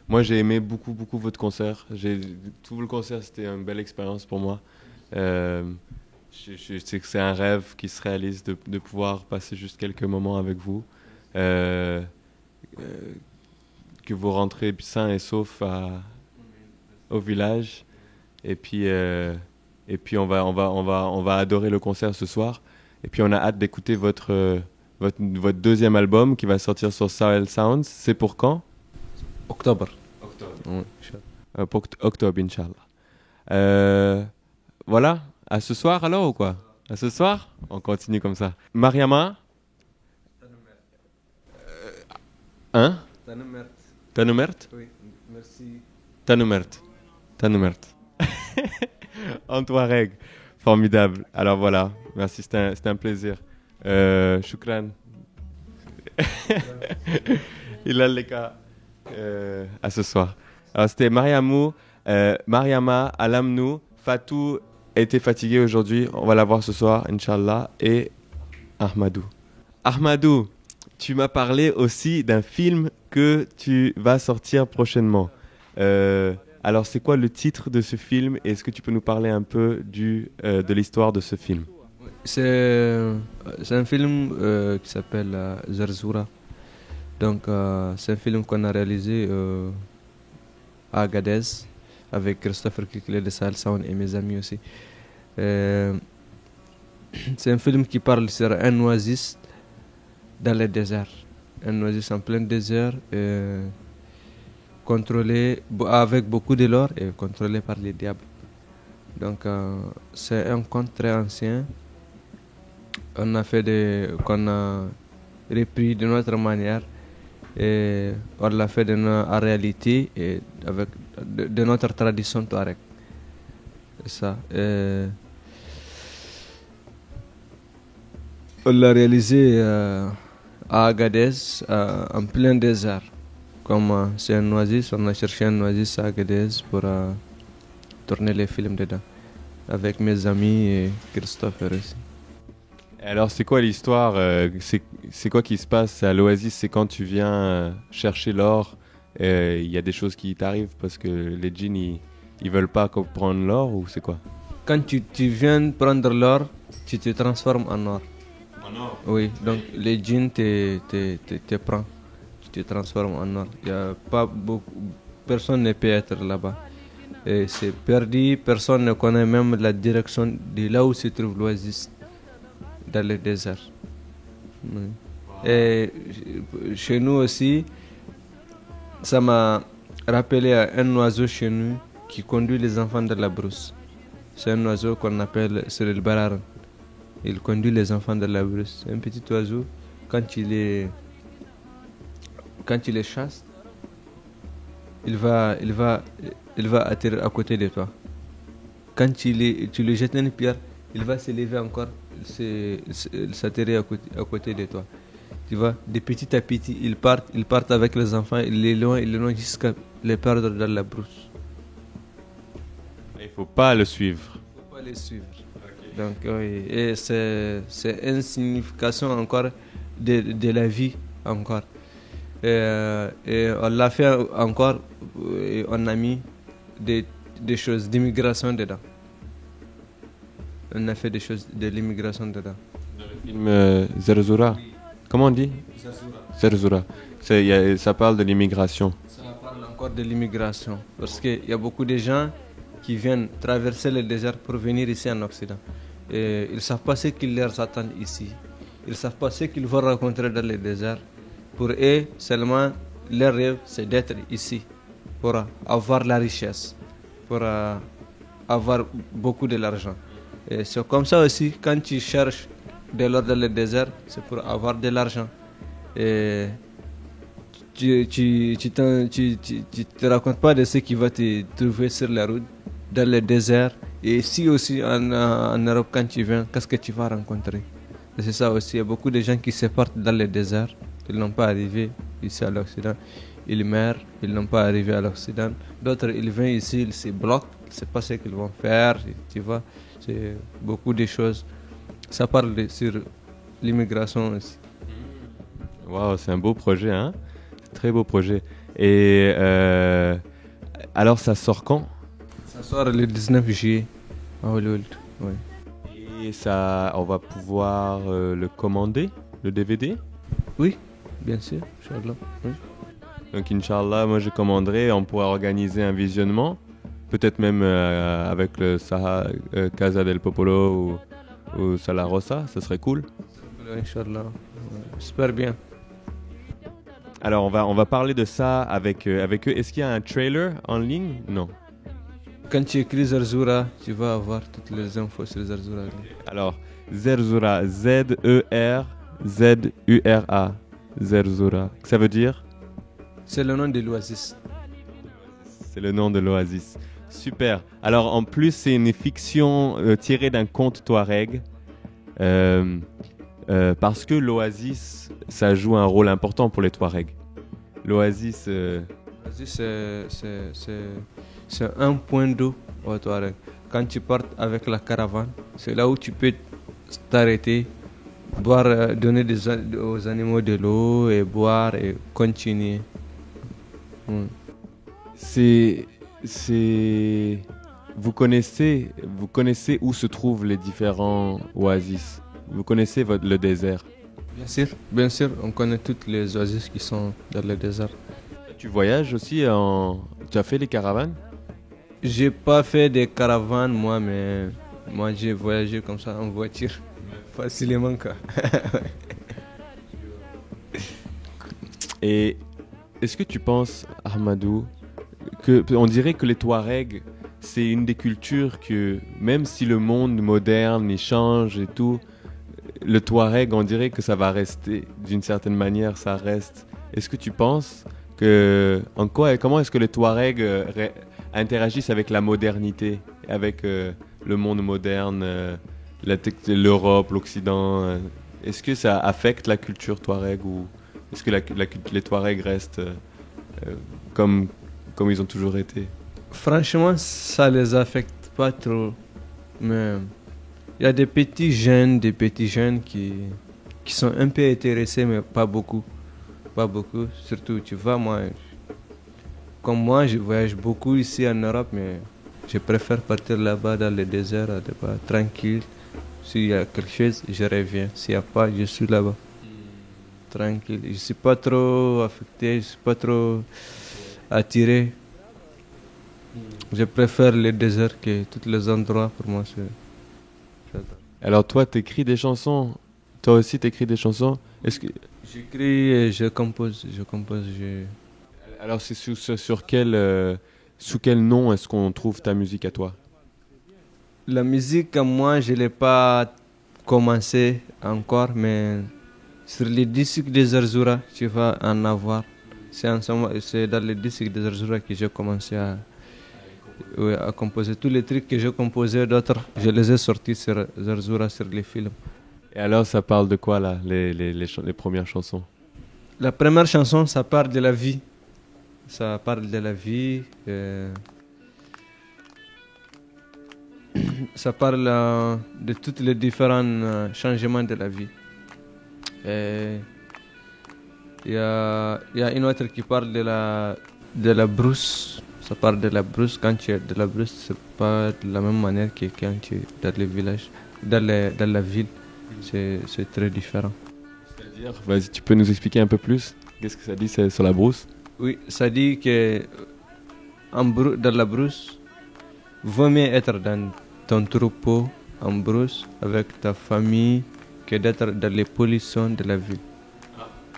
S1: Moi, j'ai aimé beaucoup, beaucoup votre concert. Tout le concert, c'était une belle expérience pour moi. Je sais que c'est un rêve qui se réalise de pouvoir passer juste quelques moments avec vous. Que vous rentrez sains et saufs au village. Et puis on va adorer le concert ce soir. Et puis on a hâte d'écouter votre deuxième album qui va sortir sur Sahel Sounds. C'est pour quand?
S3: Octobre.
S1: Oui, pour octobre, Inch'Allah. Voilà, à ce soir alors ou quoi? À ce soir? On continue comme ça. Mariama? Hein? Tanumert?
S3: Oui, merci.
S1: Tanumert. En Touareg. Formidable. Alors voilà, merci, c'était un plaisir. Shukran. Il a les cas à ce soir. Alors c'était Mariamou, Mariama, Alamnou, Fatou était fatigué aujourd'hui, on va la voir ce soir, Inch'Allah, et Ahmadou. Ahmadou, tu m'as parlé aussi d'un film que tu vas sortir prochainement. Alors c'est quoi le titre de ce film? Est-ce que tu peux nous parler un peu de l'histoire de ce film?
S3: C'est un film qui s'appelle Zarzoura. Donc c'est un film qu'on a réalisé à Agadez avec Christopher Kikle de Sahel Sound et mes amis aussi. C'est un film qui parle sur un oasis dans le désert. Un oasis en plein désert, contrôlé avec beaucoup de l'or et contrôlé par les diables. Donc c'est un conte très ancien. On a repris de notre manière et on l'a fait en réalité et avec de notre tradition touareg. C'est ça. On l'a réalisé à Agadez, en plein désert. Comme c'est un oasis, on a cherché un oasis à Agadez pour tourner les films dedans. Avec mes amis et Christophe aussi.
S1: Alors c'est quoi l'histoire? C'est quoi qui se passe à l'Oasis? C'est quand tu viens chercher l'or, il y a des choses qui t'arrivent parce que les djinns ils veulent pas prendre l'or, ou c'est quoi?
S3: Quand tu viens prendre l'or, tu te transformes en or.
S1: En or?
S3: Oui, donc les djinns te prennent, tu te transformes en or. Il y a pas beaucoup, personne ne peut être là-bas. Et c'est perdu, personne ne connaît même la direction de là où se trouve l'oasis. Dans le désert. Oui. Et chez nous aussi, ça m'a rappelé un oiseau chez nous qui conduit les enfants de la brousse. C'est un oiseau qu'on appelle le bararan. Il conduit les enfants de la brousse. C'est un petit oiseau, quand il les chasse, il va atterrir à côté de toi. Quand tu lui jettes une pierre, il va se lever encore, s'atterrir à côté de toi. Tu vois, de petit à petit, ils partent avec les enfants, ils les loin jusqu'à les perdre dans la brousse.
S1: Il faut pas le suivre.
S3: Il faut pas les suivre. Okay. Donc, oui, et c'est une signification encore de la vie encore. Et on l'a fait encore, on a mis des choses d'immigration dedans. On a fait des choses de l'immigration dedans.
S1: Dans le film Zarzoura. Oui. Comment on dit? Zarzoura. Ça parle de l'immigration.
S3: Ça parle encore de l'immigration. Parce qu'il y a beaucoup de gens qui viennent traverser le désert pour venir ici en Occident. Et ils ne savent pas ce qui leur attend ici. Ils ne savent pas ce qu'ils vont rencontrer dans le désert. Pour eux, seulement, leur rêve, c'est d'être ici, pour avoir la richesse, pour avoir beaucoup de l'argent. Et c'est comme ça aussi, quand tu cherches de l'or dans le désert, c'est pour avoir de l'argent. Et tu te racontes pas de ce qui va te trouver sur la route, dans le désert. Et ici aussi, en Europe, quand tu viens, qu'est-ce que tu vas rencontrer? Et c'est ça aussi, il y a beaucoup de gens qui se partent dans le désert, ils n'ont pas arrivé ici à l'Occident. Ils meurent, ils n'ont pas arrivé à l'Occident. D'autres, ils viennent ici, ils se bloquent, ils ne savent pas ce qu'ils vont faire, tu vois. C'est beaucoup de choses. Ça parle sur l'immigration aussi.
S1: Waouh, c'est un beau projet, hein? Très beau projet. Et alors, ça sort quand?
S3: Ça sort le 19 juillet à Hollywood. Oui.
S1: Et ça, on va pouvoir le commander, le DVD?
S3: Oui, bien sûr, Inch'Allah. Oui.
S1: Donc, Inch'Allah, moi je commanderai, on pourra organiser un visionnement, peut-être même avec le Casa del Popolo ou Sala Rosa, ça serait cool.
S3: Inch'Allah, j'espère bien.
S1: Alors, on va parler de ça avec eux. Est-ce qu'il y a un trailer en ligne? Non.
S3: Quand tu écris Zerzura, tu vas avoir toutes les infos sur Zerzura.
S1: Alors, Zerzura, Z-E-R-Z-U-R-A, Zerzura. Ça veut dire?
S3: C'est le nom de l'oasis.
S1: C'est le nom de l'oasis. Super. Alors, en plus, c'est une fiction tirée d'un conte touareg. Parce que l'oasis, ça joue un rôle important pour les Touaregs. L'oasis...
S3: L'oasis, c'est un point d'eau au Touareg. Quand tu pars avec la caravane, c'est là où tu peux t'arrêter, boire, donner aux animaux de l'eau et boire et continuer.
S1: Vous connaissez où se trouvent les différents oasis? Vous connaissez le désert?
S3: Bien sûr, on connaît toutes les oasis qui sont dans le désert.
S1: Tu voyages aussi Tu as fait les caravanes?
S3: J'ai pas fait des caravanes moi, mais moi j'ai voyagé comme ça en voiture, facilement quoi.
S1: Et est-ce que tu penses, Ahmadou, on dirait que les Touaregs, c'est une des cultures que, même si le monde moderne il change et tout, le Touareg, on dirait que ça va rester, d'une certaine manière, ça reste. Est-ce que tu penses comment est-ce que les Touaregs interagissent avec la modernité, avec le monde moderne, l'Europe, l'Occident? Est-ce que ça affecte la culture Touareg ou est-ce que les Touaregs restent comme ils ont toujours été?
S3: Franchement, ça les affecte pas trop, mais il y a des petits jeunes qui sont un peu intéressés, mais pas beaucoup. Pas beaucoup. Surtout, tu vois, comme moi, je voyage beaucoup ici en Europe, mais je préfère partir là-bas dans le désert, là-bas, tranquille. S'il y a quelque chose, je reviens. S'il n'y a pas, je suis là-bas. Tranquille. Je ne suis pas trop affecté, je ne suis pas trop attiré. Je préfère le désert que tous les endroits pour moi.
S1: Alors toi, t'écris des chansons. Toi aussi, t'écris des chansons. Est-ce que
S3: j'écris et je compose.
S1: Alors c'est sous quel nom est-ce qu'on trouve ta musique à toi?
S3: La musique, moi, je l'ai pas commencé encore, mais sur les disques de Zerzura, tu vas en avoir. C'est dans les disques de Zerzura que j'ai commencé à composer. Tous les trucs que j'ai composés d'autres, je les ai sortis sur Zerzura, sur les films.
S1: Et alors, ça parle de quoi, là, les premières chansons?
S3: La première chanson, ça parle de la vie. Ça parle de la vie. Ça parle de tous les différents changements de la vie. Il y a une autre qui parle de la brousse. Ça parle de la brousse. Quand tu es de la brousse, c'est pas de la même manière que quand tu es dans les villages, dans la ville. C'est très différent.
S1: C'est-à-dire, vas-y, tu peux nous expliquer un peu plus? Qu'est-ce que ça dit sur la brousse?
S3: Oui, ça dit que dans la brousse, vaut mieux être dans ton troupeau en brousse avec ta famille que d'être dans les pollutions de la ville.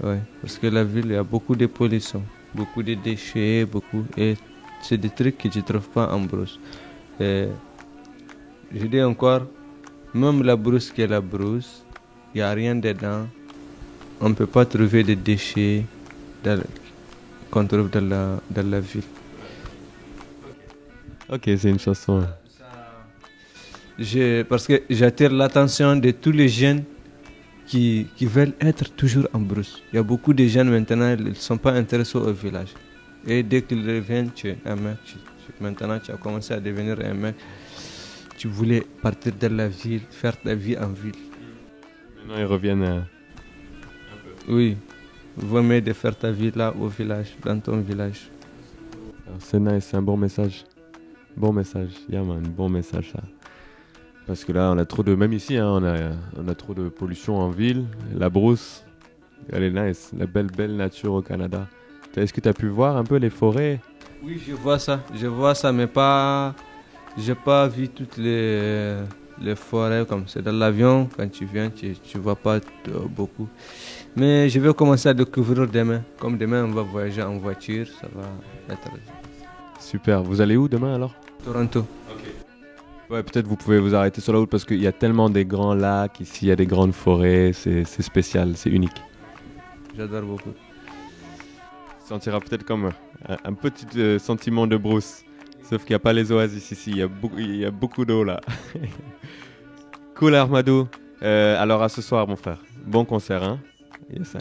S3: Ouais, parce que la ville, il y a beaucoup de pollution, beaucoup de déchets, et c'est des trucs que tu ne trouves pas en brousse. Et je dis encore, même la brousse qui est la brousse, il n'y a rien dedans. On ne peut pas trouver des déchets qu'on trouve dans la ville.
S1: Ok, c'est une chanson.
S3: Parce que j'attire l'attention de tous les jeunes qui veulent être toujours en brousse. Il y a beaucoup de jeunes maintenant, ils ne sont pas intéressés au village. Et dès qu'ils reviennent, tu es un mec. Maintenant, tu as commencé à devenir un mec. Tu voulais partir de la ville, faire ta vie en ville.
S1: Maintenant, ils reviennent.
S3: Oui, vaut mieux de faire ta vie là au village, dans ton village.
S1: C'est nice, c'est un bon message. Bon message, yeah man, bon message ça. Parce que là, on a trop de... Même ici, hein, on a trop de pollution en ville. La brousse, elle est nice. La belle nature au Canada. Est-ce que tu as pu voir un peu les forêts?
S3: Oui, je vois ça, mais pas... J'ai pas vu toutes les forêts comme c'est dans l'avion. Quand tu viens, tu vois pas beaucoup. Mais je vais commencer à découvrir demain. Comme demain, on va voyager en voiture, ça va être...
S1: Super. Vous allez où demain alors?
S3: Toronto.
S1: Ok. Ouais, peut-être vous pouvez vous arrêter sur la route parce qu'il y a tellement des grands lacs ici, il y a des grandes forêts, c'est spécial, c'est unique.
S3: J'adore beaucoup.
S1: Tu sentiras peut-être comme un petit sentiment de brousse. Sauf qu'il n'y a pas les oasis ici, il y a beaucoup d'eau là. Cool Ahmadou. Alors à ce soir mon frère. Bon concert, hein? Yes,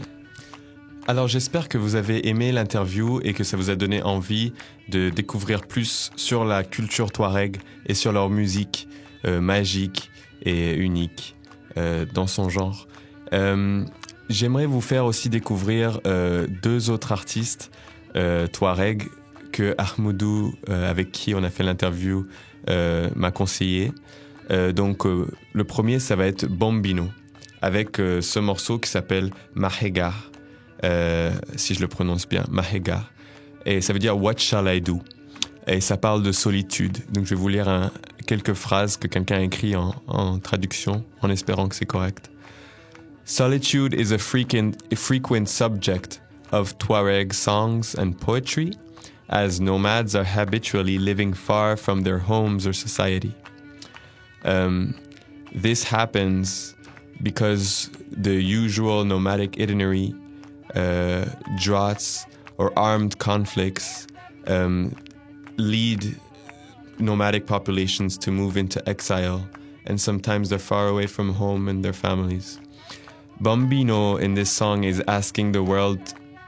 S1: alors j'espère que vous avez aimé l'interview et que ça vous a donné envie de découvrir plus sur la culture touareg et sur leur musique magique et unique dans son genre. J'aimerais vous faire aussi découvrir deux autres artistes touareg que Ahmadou, avec qui on a fait l'interview, m'a conseillé. Donc le premier, ça va être Bambino, avec ce morceau qui s'appelle Mahega. Si je le prononce bien, Mahega. Et ça veut dire What shall I do? Et ça parle de solitude. Donc je vais vous lire quelques phrases que quelqu'un a écrites en traduction, en espérant que c'est correct. Solitude is a frequent subject of Tuareg songs and poetry, as nomads are habitually living far from their homes or society. This happens because the usual nomadic itinerary, droughts or armed conflicts lead nomadic populations to move into exile, and sometimes they're far away from home and their families. Bambino in this song is asking the world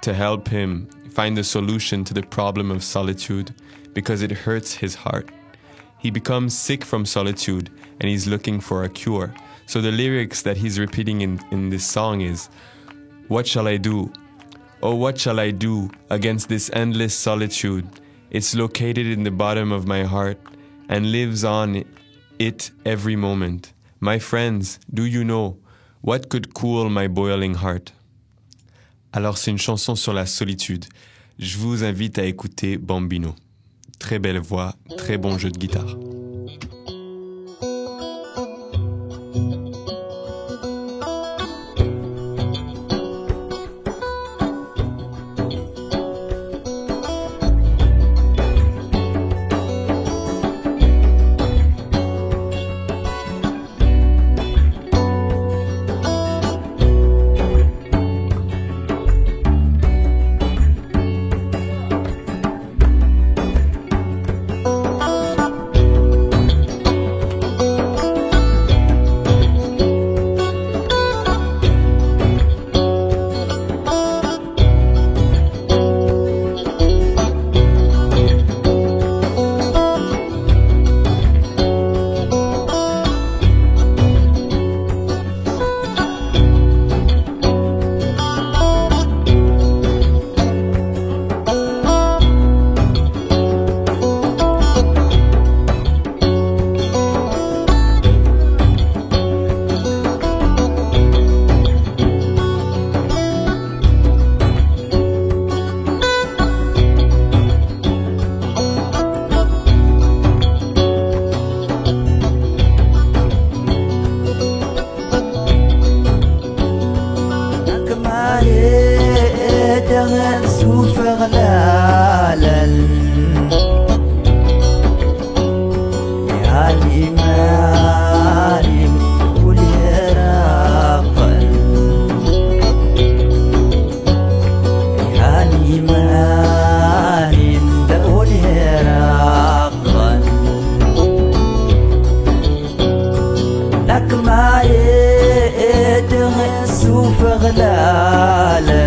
S1: to help him find a solution to the problem of solitude because it hurts his heart. He becomes sick from solitude and he's looking for a cure. So the lyrics that he's repeating in this song is, what shall I do? Oh, what shall I do against this endless solitude? It's located in the bottom of my heart and lives on it every moment. My friends, do you know what could cool my boiling heart? Alors c'est une chanson sur la solitude. Je vous invite à écouter Bambino. Très belle voix, très bon jeu de guitare.
S5: غلالا يا الإيمان والهراقا يا الإيمان والهراقا لك ما يدغسوا في غلالا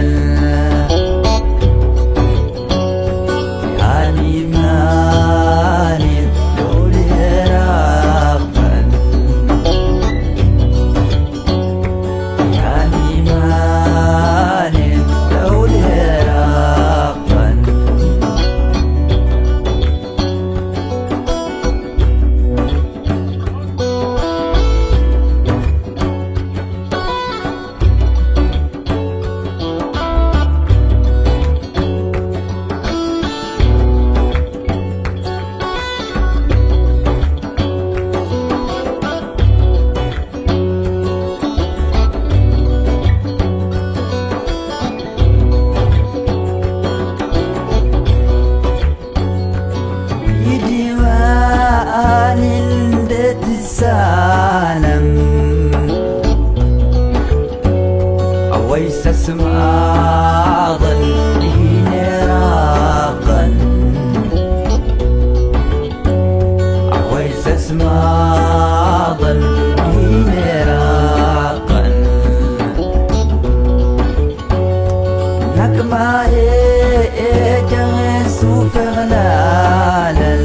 S5: سالم أويس اسمع ظله نراقا أويس اسمع ظله نراقا لك ما يجغس في غلالا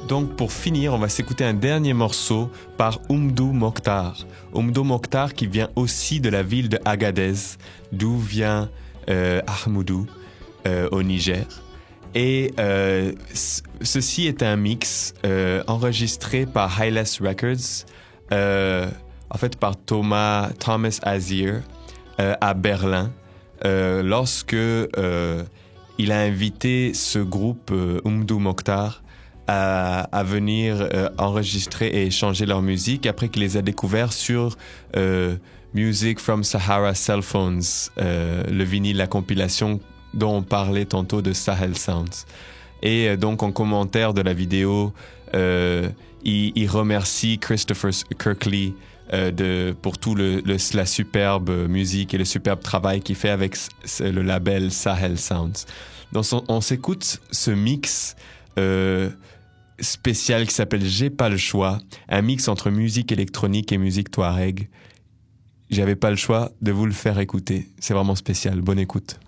S1: Donc pour finir, on va s'écouter un dernier morceau par Oumdou Mokhtar. Oumdou Mokhtar qui vient aussi de la ville de Agadez, d'où vient Ahmoudou au Niger. Et ceci est un mix enregistré par Highless Records, en fait par Thomas Azir à Berlin, lorsque il a invité ce groupe Oumdou Mokhtar à venir enregistrer et échanger leur musique après qu'il les a découverts sur Music from Sahara Cell Phones, le vinyle, la compilation dont on parlait tantôt de Sahel Sounds. Et donc en commentaire de la vidéo, il remercie Christopher Kirkley pour tout la superbe musique et le superbe travail qu'il fait avec le label Sahel Sounds. Donc on s'écoute ce mix spécial qui s'appelle J'ai pas le choix, un mix entre musique électronique et musique touareg. J'avais pas le choix de vous le faire écouter. C'est vraiment spécial. Bonne écoute.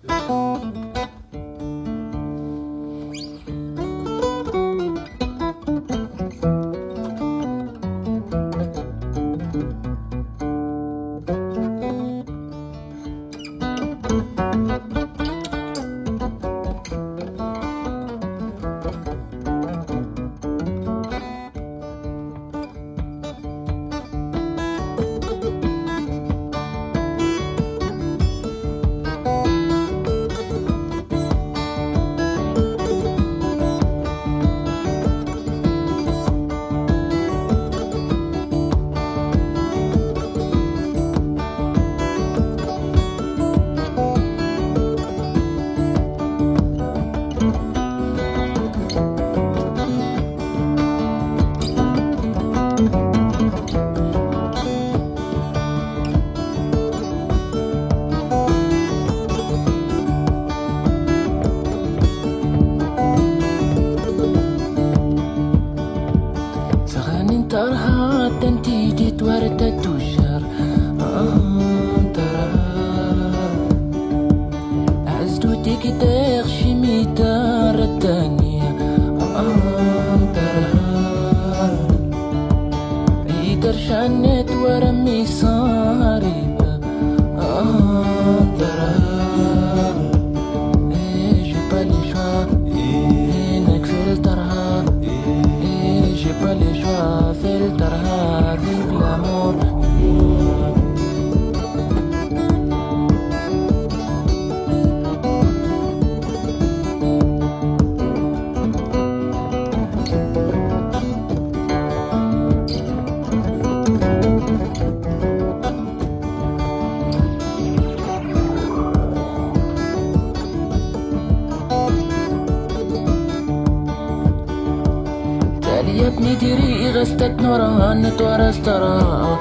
S6: غستت نوران تورسترا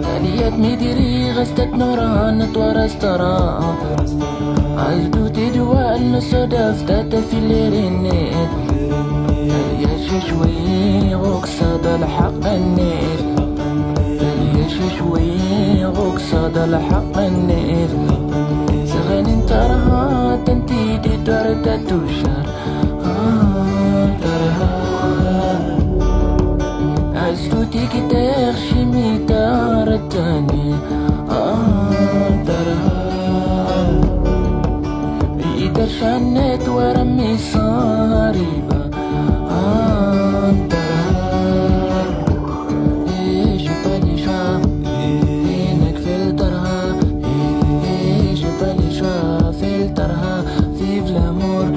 S6: تاليات ميديري غستت نوران تورسترا عزدو تدوى النصدف تاتفي الليرينيت تاليات شوي غوكساد الحق النيت تاليات شوي غوكساد الحق النيت سغن انترها تنتيدي دورتا توشار ترها عزتوتي كي تغشي ميتار التاني ترها إيدر شانت ورمي صاريبة ترها إيش بالي شا إنك فلترها إيش بالي شا فلترها في الأمور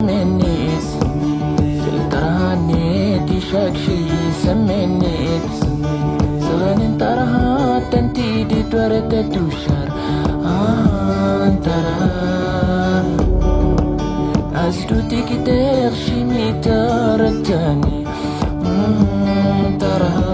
S6: منيس فلترها نيتي شاك شي سمنيت سغن انترها تنتيدي تورتا توشار انترها عزتوتي كي تغشي ميتار التاني انترها